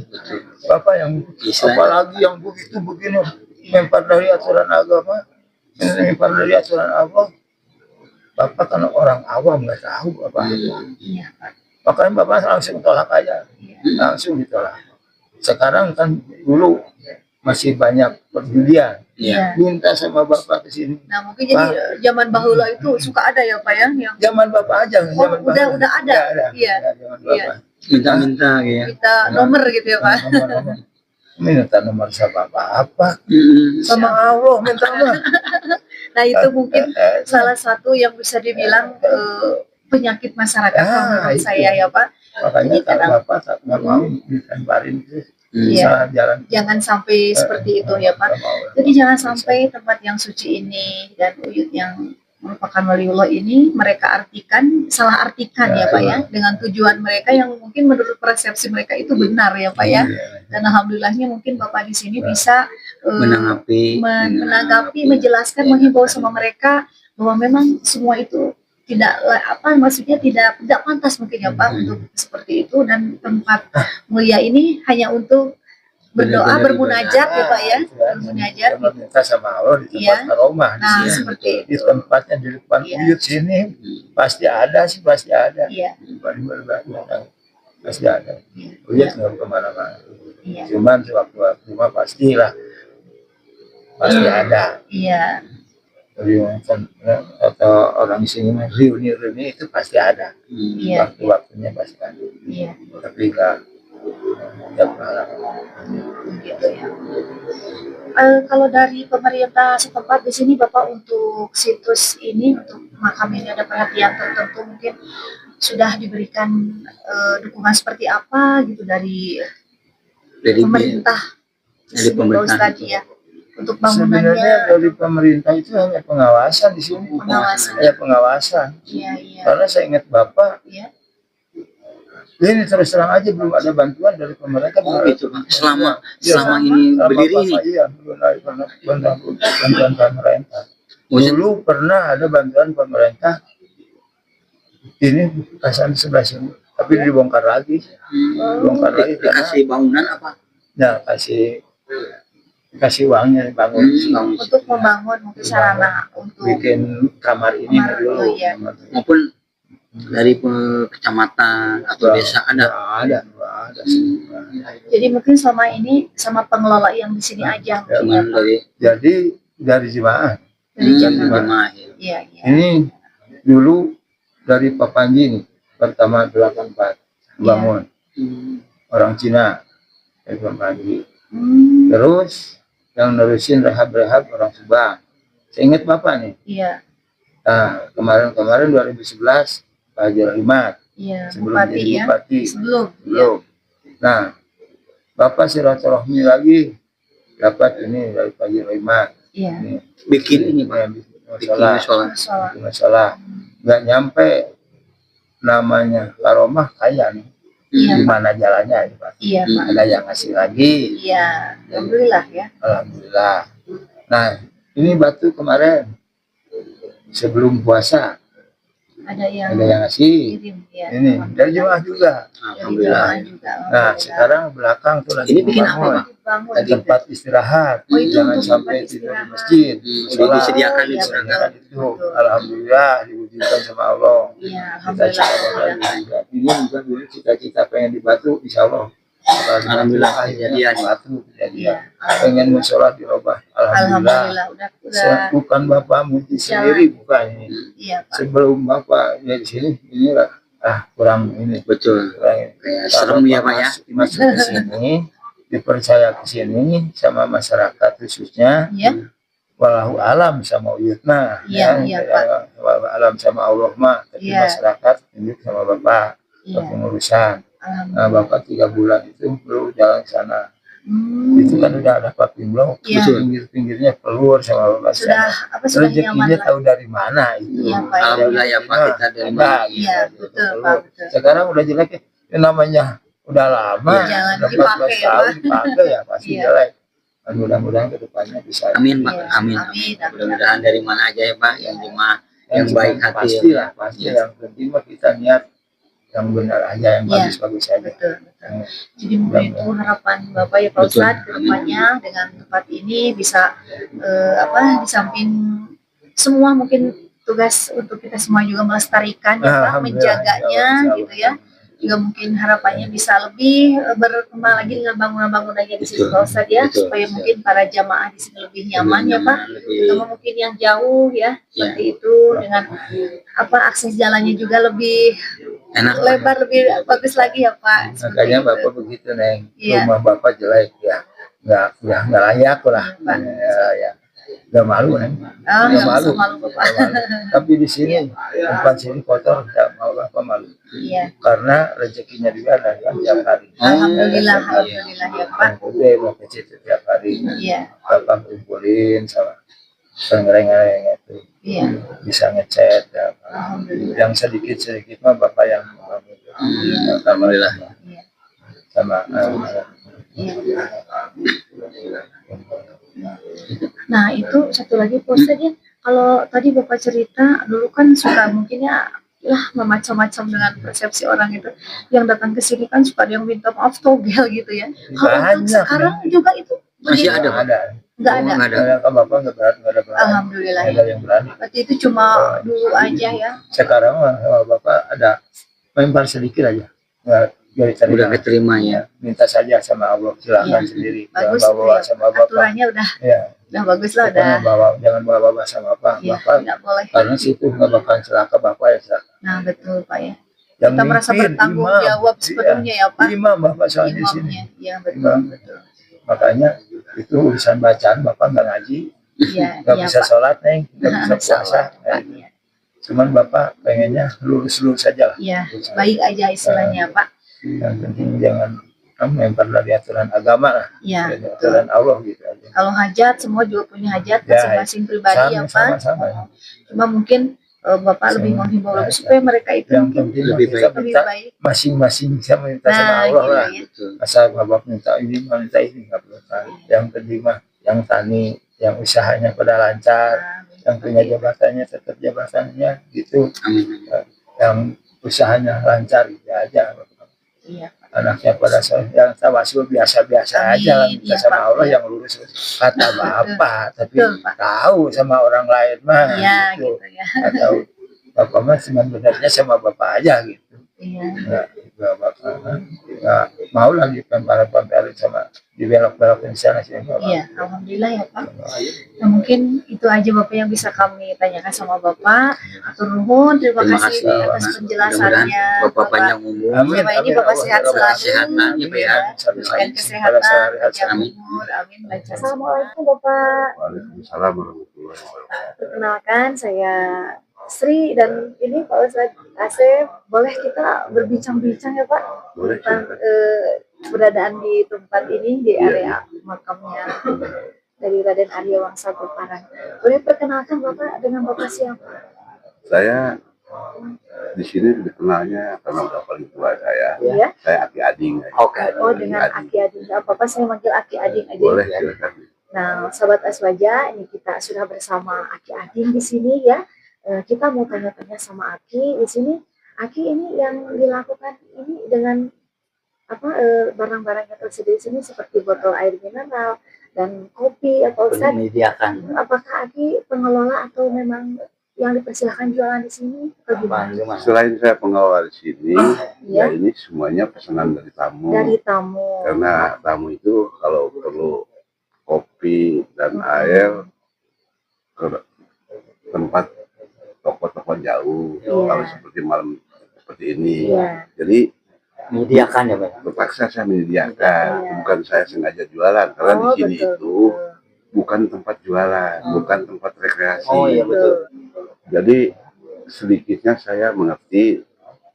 Bapak yang Istilahnya- apalagi yang begitu begini lempar dari aturan agama, lempar dari aturan Allah. Bapak kan orang awam nggak tahu apa. Iya Pak. Makanya Bapak langsung tolak aja, Iya. langsung ditolak. Sekarang kan dulu masih banyak perjudian. Iya. Minta sama Bapak ke sini. Nah mungkin jadi zaman bahula itu suka ada ya Pak ya yang Zaman Bapak aja. Oh, zaman udah ada. Nggak ada. Iya. Nggak, zaman Iya. Bapak. Minta-minta ya. kita nomor gitu ya Pak. Nomor-nomor. Minta nomor sama apa? Mm-mm. Sama Allah minta mah. Nah itu mungkin salah satu yang bisa dibilang penyakit masyarakat kalau menurut itu. saya ya Pak. Makanya Jadi kalau kadang- Bapak nggak mau ditemparin itu Iya. salah jalan. Jangan sampai seperti itu ya Pak. Nggak mau. Jadi jangan sampai tempat yang suci ini dan Uyut yang merupakan waliullah ini mereka salah artikan ya Pak ya, dengan tujuan mereka yang mungkin menurut persepsi mereka itu benar ya Pak ya. Iya. Dan alhamdulillahnya mungkin Bapak di sini bisa Menanggapi. menanggapi, menjelaskan, menghimbau sama mereka bahwa memang semua itu tidak maksudnya tidak pantas mungkin ya Pak untuk seperti itu, dan tempat mulia ini hanya untuk berdoa, Benar-benar bermunajat ya Pak ya, Itu kan, bermunajat. kita meminta sama Allah di tempat Iya. karomah di Nah sini. seperti Di itu. tempatnya di depan Iya. buyut sini pasti ada sih, pasti ada. Iya, Di berbagai pasti ada. iya, Buyut nggak kemana-mana. iya, Cuman sewaktu-waktu mah pastilah pasti ada. iya, Reuni atau orang sini mah reuni itu pasti ada. iya, Waktu-waktunya pasti ada. iya, Tapi nggak tiap malam. gitu ya. Kalau dari pemerintah setempat di sini Bapak untuk situs ini, untuk makam ini ada perhatian tertentu mungkin sudah diberikan dukungan seperti apa gitu dari Dari pemerintah di dari sini Pak pemerintah Ustadz itu. ya, untuk Sebenarnya bangunannya. dari pemerintah itu hanya pengawasan di sini. Pengawasan. Ya pengawasan. Iya, iya, Karena saya ingat Bapak, iya, ini terus terang aja belum ada bantuan dari pemerintah. Oh gitu Pak. Selama Iya, ini sama berdiri ini. Bapak, iya, belum ada bantuan pemerintah. Maksud- Dulu pernah ada bantuan pemerintah ini kasan sebelah sini, tapi dibongkar lagi. Bongkar lagi karena dikasih bangunan apa? ya kasih uangnya bangun Bangun. untuk membangun mungkin sarana untuk bikin kamar ini Kamar, dulu. oh iya. Maupun dari kecamatan atau desa ada. Nggak ada sih. jadi mungkin selama ini sama pengelola yang di sini aja mungkin ya Cuman Pak. dari Jadi dari jemaah Dari jemaah. jemaah ya. Iya, iya. ini dulu dari Pak Panji nih pertama 84 bangun orang Cina dari Pak Panji. Hmm, Terus yang nerusin rehab orang Subang. Saya ingat Bapak nih. iya, Nah, kemarin 2011 Pak Haji Rahmat iya, sebelum bupati jadi ya. bupati. Sebelum. Belum. Nah, Bapak silaturahmi lagi dapat ini dari Pak Haji Rahmat. Iya. Ini Bikin ini Pak. yang Bikin masalah, musola. Masalah. masalah. Nggak nyampe namanya karomah kaya nih. Iya, Pak. Gimana jalannya ini Pak? Iya, Pak. Ada yang ngasih lagi. Iya, alhamdulillah ya. Alhamdulillah. Nah, ini batu kemarin sebelum puasa Ada yang ada yang ngasih. kirim ya. Ini dari jemaah juga. Dari Alhamdulillah. jemaah juga. Nah, alhamdulillah. sekarang belakang tuh lagi Ini bikin apa membangun. Pak? Bangun Di tempat istirahat. Oh, itu Jangan untuk sampai tempat tidur di istirahat. masjid. Sudah disediakan di Iya, sana. betul. Itu alhamdulillah diwujudkan sama Allah. Iya, Kita alhamdulillah. ini juga dulu cita-cita pengen di Batu, insya Allah. Alhamdulillah, akhirnya kejadian. di Batu kejadian. Iya. Pengen musola dirubah. Alhamdulillah. Alhamdulillah udah Bukan Bapak muji sendiri, bukan ini. iya Pak. Sebelum Bapak ya di sini, inilah kurang ini. Betul. Kurang ini. Kayak serem ya Pak ya. Masuk ke sini, dipercaya ke sini sama masyarakat khususnya. Iya. Walau alam sama uyutna. Iya, iya, Pak. Walau alam sama Allah mah. Tapi Iya. masyarakat tunjuk sama Bapak. Iya. Pengurusan. Nah, Alhamdulillah. Bapak 3 bulan itu perlu jalan ke sana. Hmm, Itu kan udah ada paping blok. Iya. Pinggir-pinggirnya pelur sama Bapak. sudah apa sudah nyaman Rezekinya lah. tahu dari mana itu. Iya, Pak. Alhamdulillah ya Pak, kita dari Ada, mana. Iya, gitu. betul Pak, betul. Sekarang udah jelek ya. Ini namanya udah lama. Iya, jangan Udah dipakai 14 ya, tahun Pak. dipakai ya pasti Iya. jelek. Dan mudah-mudahan ke depannya bisa. Amin Pak, Iya, amin. amin, amin. Mudah-mudahan dari mana aja ya Pak, yang jemaah yang baik hati. Pasti lah, pasti. Iya. Yang penting mah kita niat yang benar aja, yang Iya. bagus-bagus aja. Betul, betul. Hmm. Jadi mungkin itu harapan Bapak ya Pak Betul. Ustadz ke depannya dengan tempat ini bisa di samping semua mungkin tugas untuk kita semua juga melestarikan ya Pak, Alhamdulillah, menjaganya insya Allah, gitu ya. Juga mungkin harapannya bisa lebih berkembang lagi dengan bangunan-bangunannya di sini Betul, Pak Ustadz ya, betul. supaya mungkin para jamaah di sini lebih nyaman ya Pak. Lebih Terutama mungkin yang jauh ya, seperti itu dengan akses jalannya juga lebih enak Pak. lebar, lebih bagus lagi ya Pak. Seperti Makanya itu. Bapak begitu Neng, Iya. rumah Bapak jelek ya, nggak layak lah, Iya, ya, nggak malu Neng, Ah, nggak nggak malu, usah malu Bapak. nggak malu. Tapi di sini tempat sini kotor, nggak mau Bapak malu, Iya. karena rezekinya juga ada kan tiap hari. Alhamdulillah, Iya. alhamdulillah ya Pak. Yang gede Bapak situ tiap hari, Iya, Bapak kumpulin sama pengereng-ngereng itu, iya. bisa ngecat ya, Pak. Alhamdulillah. Yang sedikit mah Bapak yang Alhamdulillah. Iya, sama iya. Nah, itu satu lagi Pak Ustadz ya. Kalau tadi Bapak cerita dulu kan suka mungkin ya memacam-macam dengan persepsi orang itu. Yang datang ke sini kan suka ada yang minta maaf togel gitu ya. Kalau untuk Banyak, sekarang juga itu Masih begitu? ada, Pak? Ada. Nggak ada. Nggak ada. Kalau bapak nggak berani. Alhamdulillah. Nggak ada yang berani. Berarti itu cuma dulu aja ya. Sekarang mah kalau bapak ada memang sedikit aja. Nggak diterima. Udah keterima ya. Minta saja sama Allah, silakan Iya. sendiri. Bagus Jangan bawa ya. sama bapak. Aturannya udah Ya, bagus lah, pokoknya udah. jangan bawa bapak sama bapak. Ya, Bapak tidak boleh. karena situ nggak bakal celaka, bapak ya celaka. Nah, betul Pak ya. Yang Kita merasa mimpin bertanggung imam. jawab sepenuhnya ya Pak. Iya, imam bapak soalnya di sini. Imamnya. Iya, betul, Imam. betul. Makanya itu urusan bacaan bapak nggak ngaji, Iya, nggak iya bisa Pak. sholat neng, nggak bisa puasa. Salah, Pak. Iya. Cuman bapak pengennya lurus-lurus saja lah. Iya, baik aja istilahnya Pak. Yang penting jangan melempar dari aturan agama lah, Iya, dari betul. aturan Allah gitu aja. Kalau hajat semua juga punya hajat Ya, masing-masing pribadi ya Pak. sama. Cuma mungkin Bapak lebih menghimbau lagi supaya mereka itu Yang mungkin penting lebih kita baik. lebih minta baik. masing-masing bisa minta sama Nah, Allah gitu lah. ya. Betul. Asal bapak minta ini nggak perlu tahu. Yang penting mah yang tani, yang usahanya pada lancar, Nah, yang punya jabatannya tetap jabatannya gitu, Amin. yang usahanya lancar gitu aja. Iya. Anaknya pada yang tawasul biasa-biasa Amin. aja lah, minta Iya, sama Pak. Allah yang lurus kata bapak, tapi Betul, Pak. tahu sama orang lain mah Iya, gitu. gitu ya. Atau bapak mah cuma benarnya sama bapak aja gitu. Iya. Nggak bapak mah nggak mau lagi pamparin sama dibelok-belokin sana sini. Iya, alhamdulillah ya Pak. Nah, mungkin itu aja Bapak yang bisa kami tanyakan sama Bapak. Atur nuhun, terima Terima kasih kasih, atas Mas. penjelasannya. Mudah-mudahan Bapak panjang umur. Amin. Selama ini Bapak sehat selalu. Kesehatan, ya, Pak, ya. Diberikan kesehatan, panjang Amin. umur, amin. Lancar. Assalamualaikum Bapak. Waalaikumsalam warahmatullahi wabarakatuh. Perkenalkan saya Sri dan ini Pak Ustadz Asep. Boleh kita berbincang-bincang ya Pak Boleh, tentang silakan. keberadaan di tempat ini di Iya, area makamnya dari Raden Arya Wangsa Goparang. Boleh perkenalkan Bapak dengan Bapak siapa? Saya di sini dikenalnya karena udah paling tua saya. Iya. Saya Aki Ading. Oke. Oh dengan Aki Ading. Gak apa-apa saya manggil Aki Ading aja. Boleh, ya. silakan. Nah, sahabat Aswaja, ini kita sudah bersama Aki Ading di sini ya. Kita mau tanya-tanya sama Aki di sini. Aki ini yang dilakukan ini dengan apa barang-barang yang tersedia di sini seperti botol air mineral dan kopi atau Ustadz. Menyediakan. Apakah Aki pengelola atau memang yang dipersilahkan jualan di sini? Atau gimana? Gimana? Selain saya pengelola di sini, Iya. ya ini semuanya pesanan dari tamu. Dari tamu. Karena tamu itu kalau perlu kopi dan air ke tempat toko-toko jauh, Iya. kalau seperti malam seperti ini. Iya. Jadi Menyediakan ya, Pak. terpaksa saya menyediakan, Iya. bukan saya sengaja jualan, karena di sini betul, itu bukan tempat jualan, bukan tempat rekreasi. Oh, iya, betul. Jadi sedikitnya saya mengerti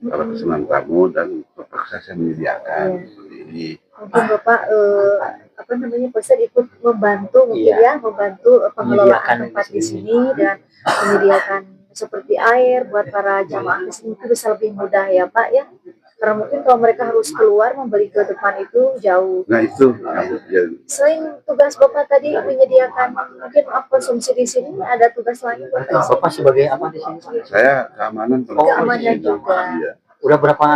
kalau pesanan tamu dan terpaksa saya menyediakan Iya. seperti ini. Mungkin Bapak apa namanya Ustadz ikut membantu mungkin Iya. ya membantu pengelolaan Menyediakan tempat di di sini. sini dan menyediakan seperti air buat para jamaah di sini itu bisa lebih mudah ya Pak ya. Karena mungkin kalau mereka harus keluar membeli ke depan itu jauh. Nah itu ya, Selain tugas Bapak tadi menyediakan mungkin konsumsi di sini ada tugas lain Bapak? Bapak sebagai apa di sini? saya keamanan terus Keamanan di sini. juga. Iya. Udah berapa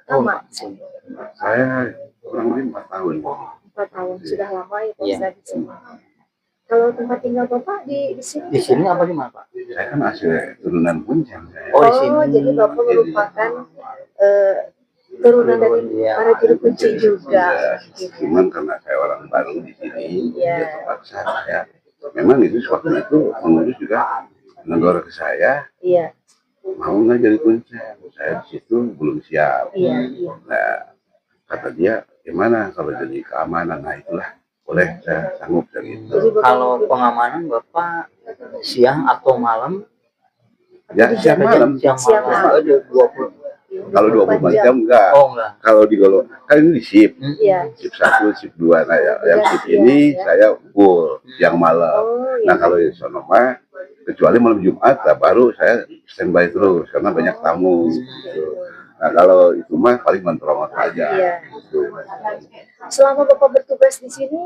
tahun, Lama. Pak, di sini? Saya kurang lebih 4 tahun. 4 tahun sudah lama ya Pak Iya. Ustadz di sini. Kalau tempat tinggal Bapak di sini? Di sini apa di mana, Pak? Saya kan asli turunan Kuncang saya. Oh, di sini. Jadi Bapak merupakan turunan dari Iya. para juru kunci juga. Ya, Gitu. cuman karena saya orang baru di sini, Iya. ya terpaksa saya. Memang itu waktu itu pengurus juga menegur ke saya, Iya, mau nggak jadi kunci? Saya di situ belum siap. iya, iya. Nah, kata dia, gimana kalau jadi keamanan? Nah itulah, boleh saya sanggup dari itu. Jadi Bapak Kalau pengamanan Bapak siang atau malam? Ya siang malam. Siang Siang malam. malam. Ada 20. Kalau 24 jam enggak. Oh, enggak. Kalau di Golo, kan ini di shift. Iya. Shift 1, shift 2. Nah, yang Iya, shift iya, ini iya. saya full siang malam. Oh, Nah iya. kalau di sono mah kecuali malam Jumat lah baru saya standby terus karena banyak tamu. Gitu. Nah kalau itu mah paling menterong aja. Iya. Gitu. Selama Bapak bertugas di sini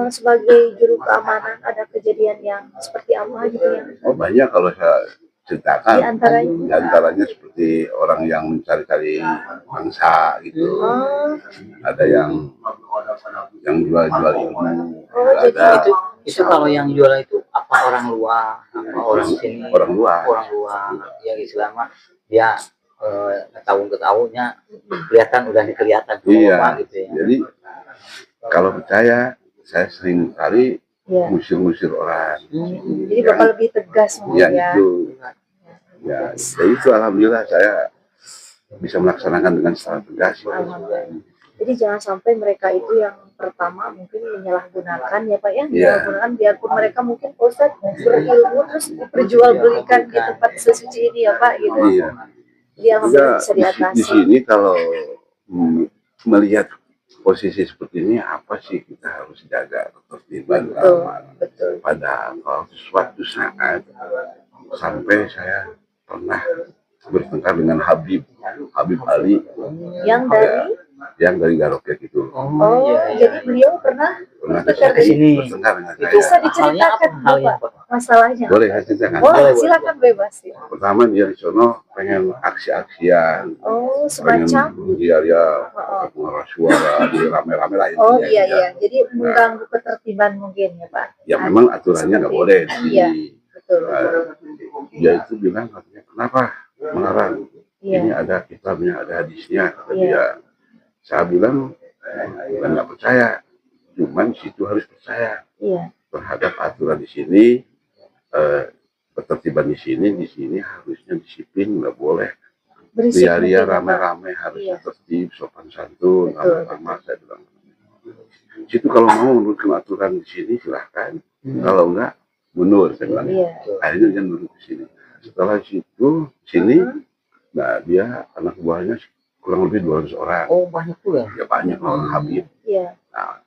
sebagai juru keamanan ada kejadian yang seperti apa gitu ya? Oh banyak kalau saya ceritakan. Di antaranya? Di antaranya seperti orang yang mencari-cari mangsa gitu. Oh, Ada yang jual-jual ilmu. Oh, Ada jadi Itu kalau yang jual itu apa orang luar, apa orang sini, orang luar. yang Islam mah dia tahun-tahunnya udah kelihatan sama Iya. Bapak gitu ya. Jadi kalau percaya, saya sering kali ya. ngusir-ngusir orang. Jadi Bapak lebih tegas mungkin Ya ya. itu. Ya, jadi itu alhamdulillah saya bisa melaksanakan dengan secara tegas. Alhamdulillah. Jadi jangan sampai mereka itu yang pertama mungkin menyalahgunakan ya Pak ya, Iya. menyalahgunakan biarpun mereka mungkin Pak Ustadz berilmu terus diperjualbelikan di tempat sesuci ini ya Pak gitu. Iya. Jadi alhamdulillah bisa Di diatasi. sini kalau melihat posisi seperti ini, apa sih kita harus jaga ketertiban Betul, keamanan. betul. Pada suatu saat sampai saya pernah bertengkar dengan Habib Ali Yang dari yang dari Garoket itu. jadi beliau pernah Pernah ke sini. bertengkar dengan Itu bisa saya. diceritakan halnya Bapak masalahnya. Boleh saya ceritakan? Oh, silakan bebas ya. Pertama dia di sono pengen aksi-aksian, Oh, pengen semacam. dia Oh, mengeras suara, di rame-rame lah Oh intinya, iya ya. iya. Jadi mengganggu ketertiban mungkin ya Pak. Ya memang aturannya nggak boleh. Iya, betul. Dia itu bilang katanya kenapa melarang? Iya. Ini ada kitabnya, ada hadisnya. Kata Iya. dia. Saya bilang bukan nggak percaya, cuman situ harus percaya Iya. terhadap aturan di sini, ketertiban di sini harusnya disiplin, nggak boleh Berisik mungkin, ria-ria Pak. rame-rame, harusnya Iya. tertib, sopan santun, Betul. ramah-ramah. Saya bilang situ kalau mau menurutkan aturan di sini silahkan, kalau enggak mundur, saya bilang. Iya. Akhirnya dia nurut ke sini. Setelah sini, nah dia anak buahnya kurang lebih 200 orang. Oh banyak juga. Ya banyak orang Habib. Iya. Nah,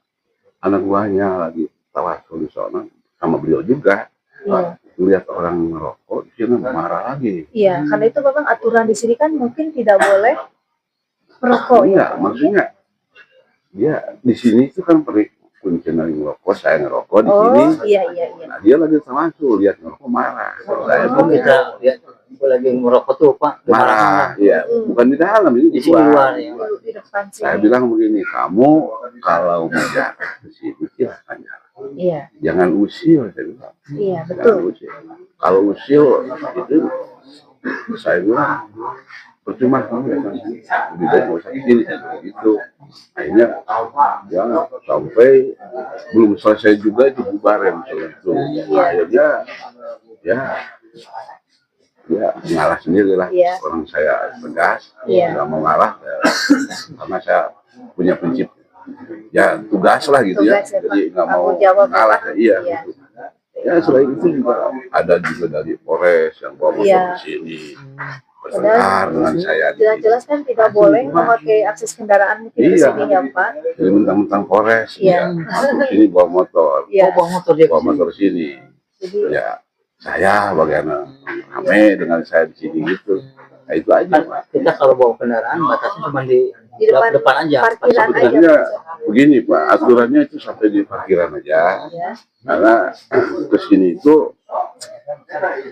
anak buahnya lagi tawasul di sana sama beliau juga. Iya. Lihat orang merokok di sini marah lagi. Iya, karena itu memang aturan di sini kan mungkin tidak boleh merokok ya. Enggak, maksudnya dia di sini itu kan kunci ngerokok, saya ngerokok di sini. Oh iya iya iya. Nah, dia lagi tawasul, lihat ngerokok marah. Saya Oh, kita lihat lagi merokok tuh Pak. marah, iya. Bukan di dalam, ini Di sini luar ya. Di depan sini. Saya bilang begini, kamu kalau mau jalan ke sini silahkan jalan. Iya Jangan usil, saya bilang. iya Jangan betul. usil. Kalau usil itu saya bilang percuma kamu datang sini. Lebih baik nggak usah di sini, saya bilang gitu. Akhirnya ya sampai belum selesai juga itu bubar yang itu. Akhirnya ya ngalah sendiri lah. Iya. Orang saya tegas, Iya. nggak mau ngalah karena saya punya prinsip ya tugas lah gitu ya. Tugas ya, Pak. Jadi nggak mau Tanggung jawab, ngalah Pak. iya. Iya. Gitu. Ya selain itu juga ada juga dari Polres yang bawa motor Iya. ke sini bertengkar dengan saya. Jelas-jelas kan tidak boleh memakai akses kendaraan mungkin di Iya. sini ya Pak. Jadi mentang-mentang Polres Iya. ya masuk sini bawa motor, Iya. Oh bawa motor dia. bawa motor sini. Jadi Ya saya bagaimana rame dengan saya di sini gitu. Nah, itu aja Kan Pak. kita kalau bawa kendaraan batasnya cuma di depan aja. parkiran aja. Sebetulnya begini Pak, aturannya itu sampai di parkiran aja. Ya. Karena ke sini itu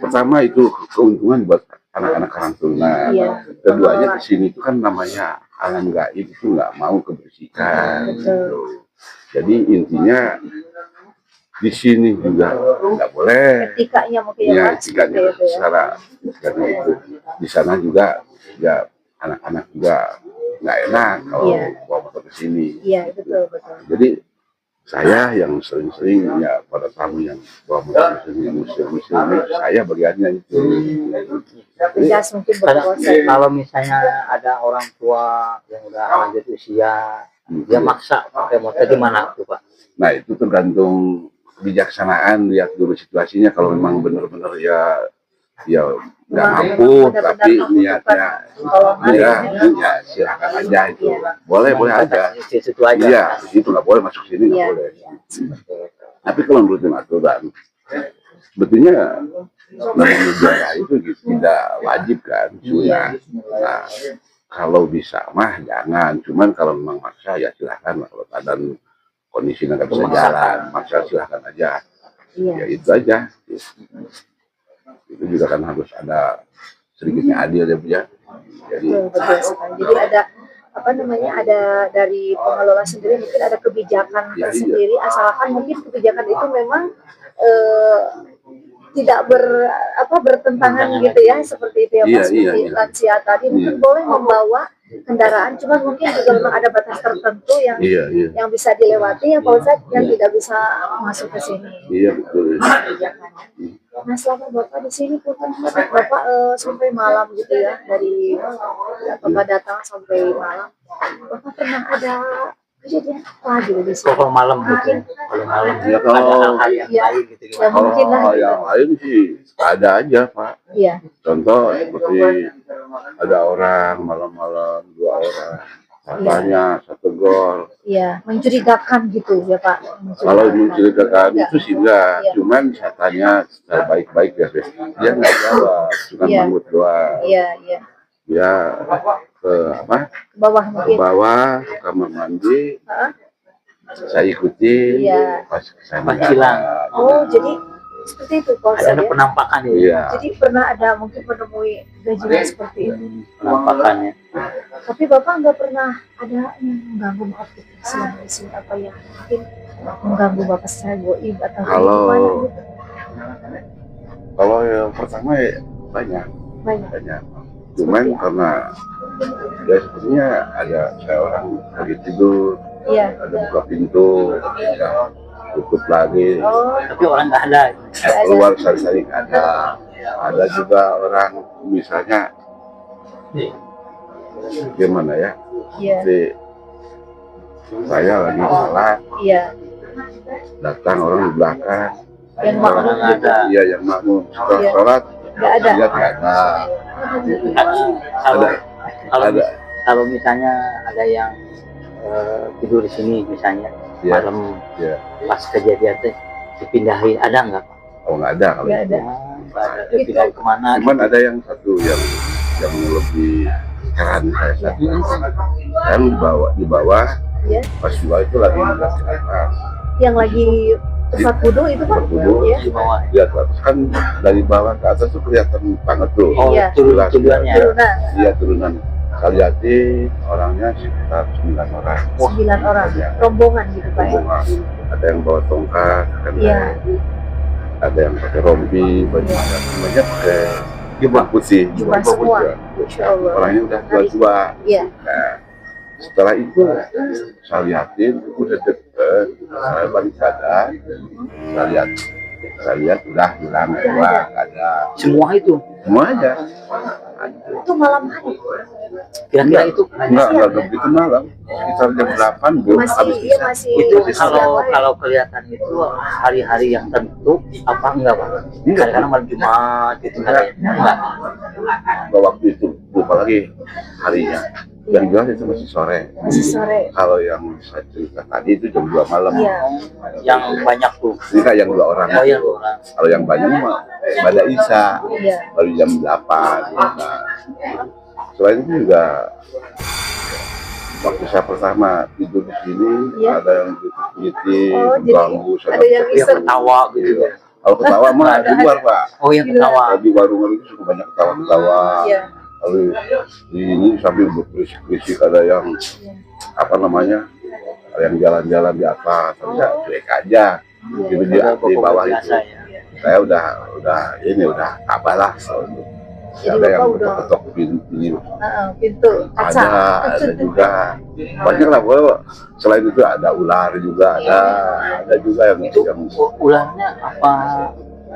pertama itu keuntungan buat anak-anak karang turunan. Iya. Keduanya di sini itu kan namanya alam gaib itu nggak mau kebersihan. Betul. Gitu. Jadi intinya di sini juga nggak boleh. Etikanya mungkin ya Ya, Pak. etikanya Seperti itu ya. secara itu. Di sana juga ya anak-anak juga nggak enak kalau Iya. bawa motor ke sini. Iya betul betul. Jadi saya yang sering-sering ya pada tamu yang bawa motor ke sini yang musim ini saya bagiannya itu. Tegas mungkin berkuasa. Kalau misalnya ada orang tua yang udah lanjut usia, dia maksa pakai motor gimana tuh Pak? Nah itu tergantung kebijaksanaan, lihat dulu situasinya. Kalau memang benar-benar ya nggak mampu benar-benar tapi membutuhkan niatnya pertolongan. ya silakan aja itu. Boleh aja. Di situ aja. Iya, itu nggak boleh masuk sini, nggak Iya. boleh. Tapi kalau menurut aturan, sebetulnya namanya juara itu gitu, tidak wajib kan, sunnah. Nah, kalau bisa mah jangan. Cuman kalau memang maksa ya silahkan lah. Kalau keadaan kondisi nggak bisa jalan, maksa silahkan aja. Iya. Ya itu aja. itu juga kan harus ada sedikitnya adil ya Bu ya. Jadi Betul sekali. Jadi ada apa namanya, ada dari pengelola sendiri mungkin ada kebijakan Ya, iya. tersendiri, asalkan mungkin kebijakan itu memang tidak bertentangan gitu ya, seperti itu ya Pak. Iya, Seperti iya, iya. lansia tadi mungkin boleh membawa kendaraan, cuma mungkin juga memang ada batas tertentu yang iya, iya. yang bisa dilewati ya Pak Ustadz, yang Iya. tidak bisa masuk ke sini. Iya betul. Kebijakannya. Nah, selama Bapak di sini Bapak sampai malam gitu ya, dari Bapak datang sampai malam, Bapak pernah ada kejadian apa gitu di sini? Kalau malam gitu, kalau malam Ya, ada kalau- hal-hal yang Iya. lain gitu Ya, mungkin lah. Oh, yang lain sih ada aja Pak. Iya, Contoh seperti ada orang malam-malam 2 orang, katanya satu gol. iya, mencurigakan gitu ya Pak. Kalau mencurigakan itu sih enggak, Iya. cuman saya tanya secara baik-baik ya, dia nggak jawab, cuma Iya. mangut doang. Iya, iya. Dia ke Ke bawah ke mungkin. bawah ke kamar mandi, Heeh. saya ikuti, Iya. pas kesana Pas nggak hilang. ada. Oh, jadi seperti itu Pak Ustadz ada ya. penampakan ya, Iya. Jadi pernah ada mungkin menemui gajian seperti itu. penampakannya. Tapi Bapak nggak pernah ada yang mengganggu, maaf gitu, selama di sini apa yang mungkin mengganggu Bapak secara goib atau Kalau- gimana gitu? Kalau yang pertama ya banyak. Banyak. Cuman Seperti apa? karena ya sepertinya ada saya orang lagi tidur, Iya. ada buka pintu, ya, tutup lagi, Oh, Tapi orang nggak ada. nggak ada. keluar saling ada. Ada juga orang misalnya gimana ya, Iya. di saya lagi sholat, Iya. datang orang di belakang, Yang makmum Orang gitu. ada. iya yang makmum setelah Iya. sholat, Nggak ada. dia nggak ada, Kalau ada, kalau ada. kalau misalnya ada yang tidur di sini misalnya Iya. malam Iya. pas kejadian teh dipindahin, ada nggak? Oh nggak ada kalau Nggak itu. ada. Nggak ada. Dipindahin kemana? Cuman ada yang satu yang lebih heran saya satu. Kan di bawah, Iya. pas di bawah itu lagi di atas. Yang lagi tempat wudhu itu Pak? Tempat wudhu. Iya. Di bawah. Di atas kan dari bawah ke atas tuh kelihatan banget tuh. Oh, Iya. turunan-turunannya. Turunan Iya turunan. Kaliati orangnya sekitar 9 orang. 9 orang. Iya. Rombongan gitu Pak ya? Rombongan. Ada yang bawa tongkat, kan Iya. ada yang pakai rompi, banyak pakai jubah putih. Jubah semua. putih. Insya Allah. Orangnya udah tua-tua. Iya. Nah, setelah itu saya liatin udah deket, saya balik sadar, saya lihat udah hilang semua, nggak ada Semua itu semua aja. Itu malam hari. kira-kira itu Enggak begitu malam, sekitar jam 8 belum Masih, habis iya bisa. masih. itu masih kalau siang hari. kalau kelihatan itu hari-hari yang tentu apa enggak Pak? Enggak. Kadang-kadang malam Jumat itu enggak. Waktu itu lupa lagi harinya. Yang jelas itu masih sore. Masih sore. Kalau yang saya cerita tadi itu jam 2 malam. Iya. Yang banyak tuh. Ini kan yang 2 orang. Oh yang itu. orang. Kalau yang banyak mah pada Isya, Iya. baru jam 8. Nah, selain itu juga waktu saya pertama tidur di sini, Iya. ada yang gitu-gitu, Oh, jadi ganggu saya. ada yang Yang iseng. ketawa gitu. Iya. Kalau ketawa mah di luar Pak. Oh yang ketawa. Di warung itu suka banyak ketawa-ketawa. Iya. Lalu di ini sambil berisik-berisik ada yang apa namanya, ada yang jalan-jalan di atas, saya cuek aja. Gitu di bawah itu. Biasa ya. Saya udah ini udah kabalah soal itu. Jadi Ada yang Bapak udah ketok pintu, pintu kaca. ada juga banyak lah. Selain itu ada ular juga, ada juga yang Itu ularnya apa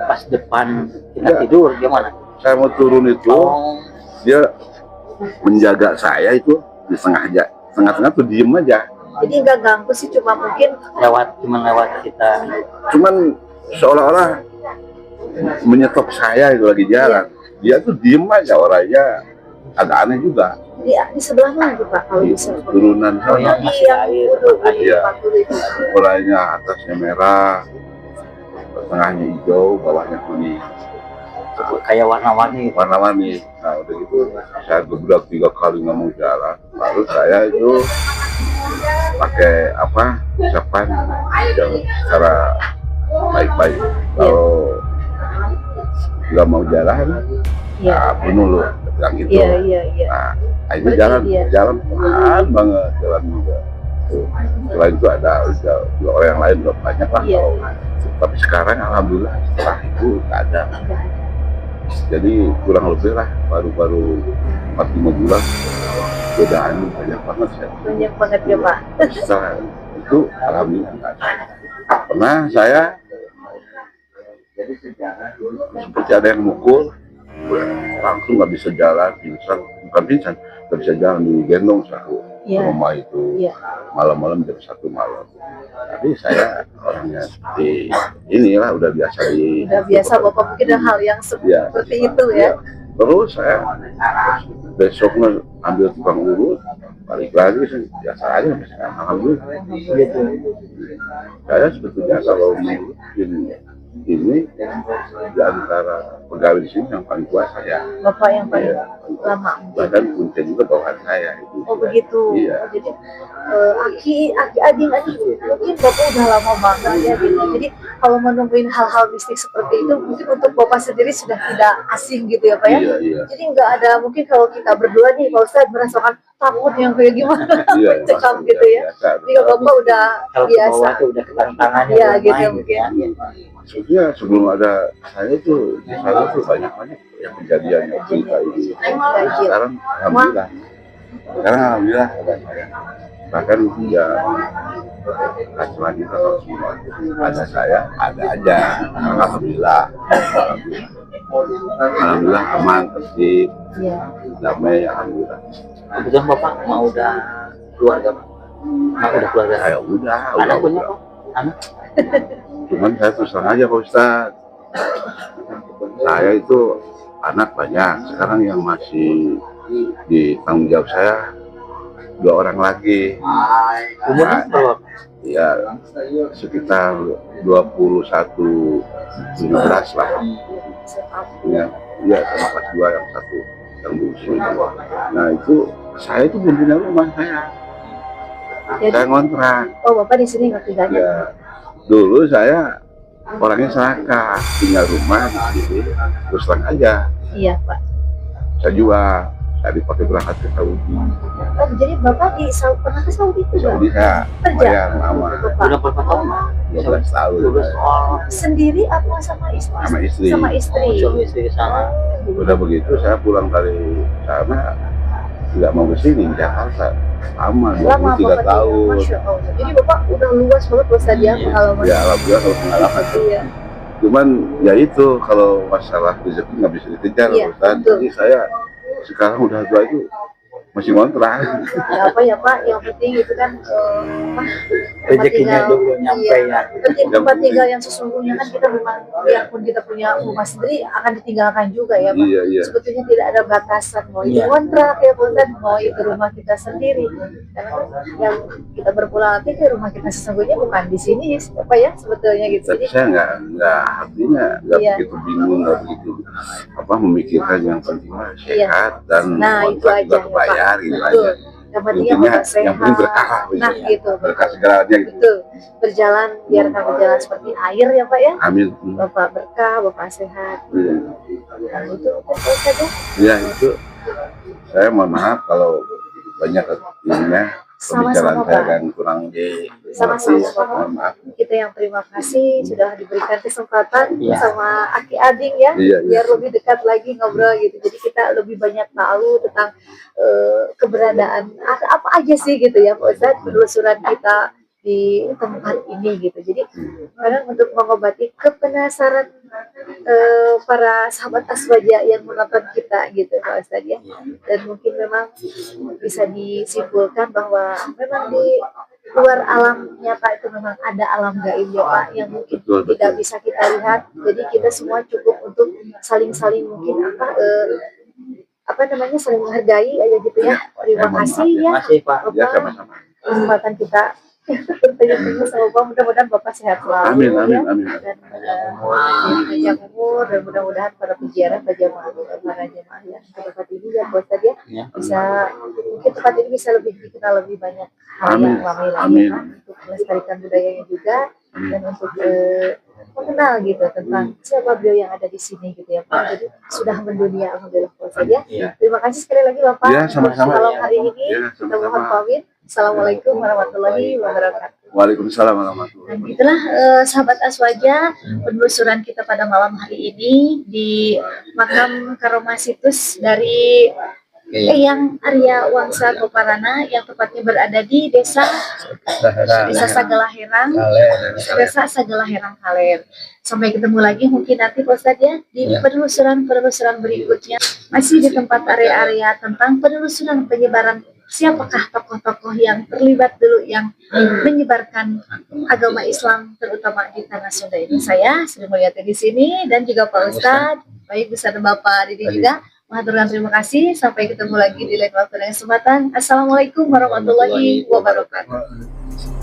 pas depan kita Enggak. tidur gimana? saya mau turun itu, Oh, dia menjaga saya itu di tengah-tengah tuh diem aja. Jadi nggak ganggu sih, cuma mungkin cuman lewat kita. Cuman seolah-olah menyetop saya itu lagi jalan. Dia tuh diem aja, orangnya agak aneh juga. di sebelah mana tuh Pak kalau Di bisa? turunan Oh, sana, yang masih air. di Iya. tempat wudhu itu. orangnya atasnya merah, tengahnya hijau, bawahnya kuning, Kayak warna-warni. warna-warni. Nah udah gitu, saya gebrak 3 kali nggak mau jalan. Lalu saya itu pakai ucapan yang secara baik-baik. Kalau nggak mau jalan, Iya. nah, bunuh lu, bilang gitu. Iya, iya, iya. Nah, akhirnya Berarti jalan, dia- jalan pelan banget, jalan juga. Tuh. Selain itu ada dua orang yang lain belum banyak lah. Iya. Tapi sekarang alhamdulillah setelah itu nggak ada. Jadi kurang lebih lah baru 4-5 bulan godaan banyak banget ya. Banyak banget ya Pak. Setelah itu alhamdulillah nggak ada. Pernah saya seperti ada yang mukul, langsung nggak bisa jalan, pingsan, bukan pingsan, nggak bisa jalan, digendong satu Iya. rumah itu Iya. malam-malam jam 1 malam. Tapi saya orangnya seperti inilah udah biasa Udah biasa Bapak mungkin ada hal yang Iya. seperti itu ya. Terus saya besoknya ambil tukang urut, balik lagi biasa aja sampai sekarang. Alhamdulillah. Gitu. Saya sebetulnya kalau mungkin ini di antara pegawai di sini yang paling tua saya. Bapak yang paling Iya. lama. Bahkan punca juga bawahan saya itu. Oh begitu. Iya. Oh, jadi aki adik mungkin Bapak udah lama banget ya gitu. Jadi kalau menungguin hal-hal mistik seperti itu mungkin untuk Bapak sendiri sudah tidak asing gitu ya Pak ya. Iya, iya. Jadi nggak ada mungkin kalau kita berdua nih Pak Ustadz merasakan takut yang kayak gimana Iya, mencekam maksudnya gitu ya. biasa. Jadi kalau Bapak udah Kalau ke biasa. bawah tuh udah tangannya Iya udah gitu main mungkin. ya. Maksudnya sebelum ada saya tuh di sana tuh banyak yang kejadian yang cerita ini. Tapi sekarang alhamdulillah. Sekarang alhamdulillah ada saya. Bahkan ya lagi kalau semua ada saya, ada aja. Alhamdulillah. Alhamdulillah aman, tertib, Iya. damai, alhamdulillah. Kebetulan Bapak mau udah keluarga Pak. Mau udah keluarga. Saya udah. Anak punya Pak? Anak? Cuman saya terus terang aja Pak Ustadz. Saya itu anak banyak. Sekarang yang masih di tanggung jawab saya 2 orang lagi. Umurnya berapa? Ya sekitar 21-15 lah. Ya, ya sama kelas 2 yang satu yang bungsu itu. Nah itu saya itu belum punya rumah saya. Jadi Saya ngontrak. oh Bapak di sini nggak tinggalnya? Ya, dulu saya orangnya serakah, tinggal rumah di sini, terus terang aja. Iya Pak. Saya jual, saya dipakai berangkat ke Saudi. Oh jadi Bapak pernah ke Saudi itu Pak? Saudi saya Kerja? bayar lama, Bapak Udah berapa tahun? 12 tahun. 12 tahun. sendiri apa sama istri? Sama istri. Sama istri. Suami istri ke sana. Udah begitu saya pulang dari sana, tidak mau ke sini, Jakarta. Lama, Lama 23 Bapak tahun. tinggal. Masya Allah. Jadi Bapak udah luas banget Pak Ustadz ya Iya. pengalaman. Ya alhamdulillah kalau pengalaman. Iya. Cuman ya itu kalau masalah rezeki nggak bisa dikejar, Iya, Ustaz. betul. Jadi saya sekarang udah tua itu masih ngontrak. Ya apa ya Pak, yang penting itu kan tempat Rezekinya tinggal. dulu nyampe Iya. ya. Penting tempat tinggal yang sesungguhnya kan kita memang biarpun kita punya rumah sendiri akan ditinggalkan juga ya Pak. Iya, iya. Sebetulnya tidak ada batasan mau itu Iya. kontrak ya Pak Ustadz, mau itu rumah kita sendiri. Karena kan yang kita berpulang nanti ke rumah kita sesungguhnya bukan di sini apa ya sebetulnya gitu. Tapi Jadi saya nggak artinya nggak Iya. begitu bingung, nggak begitu memikirkan yang penting mah Iya. sehat dan Nah, itu kontrak aja juga ya, kebayar gitu betul. aja. Yang penting Intinya Bapak sehat. yang penting berkah, Nah gitu. berkah segalanya gitu. Betul. Berjalan biarkan berjalan seperti air ya Pak ya. Amin. Bapak berkah, Bapak sehat. Iya. Nah, itu Bapak saja. Ya itu saya mohon maaf kalau banyak ininya pembicaraan Sama-sama, saya Pak. kan kurang di Sama-sama, Pak. mohon maaf. Kita yang terima kasih sudah diberikan kesempatan Iya. sama Aki Ading ya, Iya, iya. biar lebih dekat lagi ngobrol gitu. Jadi kita lebih banyak tahu tentang keberadaan apa aja sih gitu ya Pak Ustadz, penelusuran kita di tempat ini gitu. Jadi kadang untuk mengobati kepenasaran para sahabat Aswaja yang menonton kita gitu Pak Ustadz ya. Dan mungkin memang bisa disimpulkan bahwa memang di luar alam nyata itu memang ada alam gaib ya Pak yang mungkin Betul, betul. tidak bisa kita lihat. Jadi kita semua cukup untuk saling-saling mungkin apa namanya saling menghargai aja gitu ya. Terima mohon kasih maaf ya. ya Masih Pak. Ya Bapak sama-sama. kesempatan kita bertanya-tanya sama Bapak, mudah-mudahan Bapak sehat selalu Amin, amin, ya. amin. Dan panjang umur dan mudah-mudahan para penjara para jemaah yang ke tempat ini ya Pak Ustadz ya Ya. bisa mungkin tempat ini bisa lebih dikenal lebih banyak hal Amin, yang ramai lagi amin. kan untuk melestarikan budayanya juga dan untuk mengenal gitu tentang siapa beliau yang ada di sini gitu ya Pak. Jadi sudah mendunia alhamdulillah Pak Ustadz ya. Iya. Terima kasih sekali lagi Bapak. Ya, sama-sama. Malam hari ini Ya, kita sama-sama. mohon pamit. Assalamualaikum warahmatullahi wabarakatuh. Waalaikumsalam warahmatullahi Dan itulah sahabat Aswaja penelusuran kita pada malam hari ini di makam Karomasitus dari Eyang Arya Wangsa Goparana yang tepatnya berada di Desa Sagalaherang, Desa Sagalaherang Kaler. Sampai ketemu lagi mungkin nanti Pak Ustadz ya di penelusuran berikutnya masih di tempat area-area tentang penelusuran penyebaran siapakah tokoh-tokoh yang terlibat dulu yang menyebarkan agama Islam terutama di tanah Sunda ini. Saya Sri Mulyati di sini dan juga Pak Ustadz, baik beserta Bapak Didi juga. Mengaturkan terima kasih. Sampai ketemu lagi di lain waktu dan kesempatan. Assalamualaikum warahmatullahi wabarakatuh.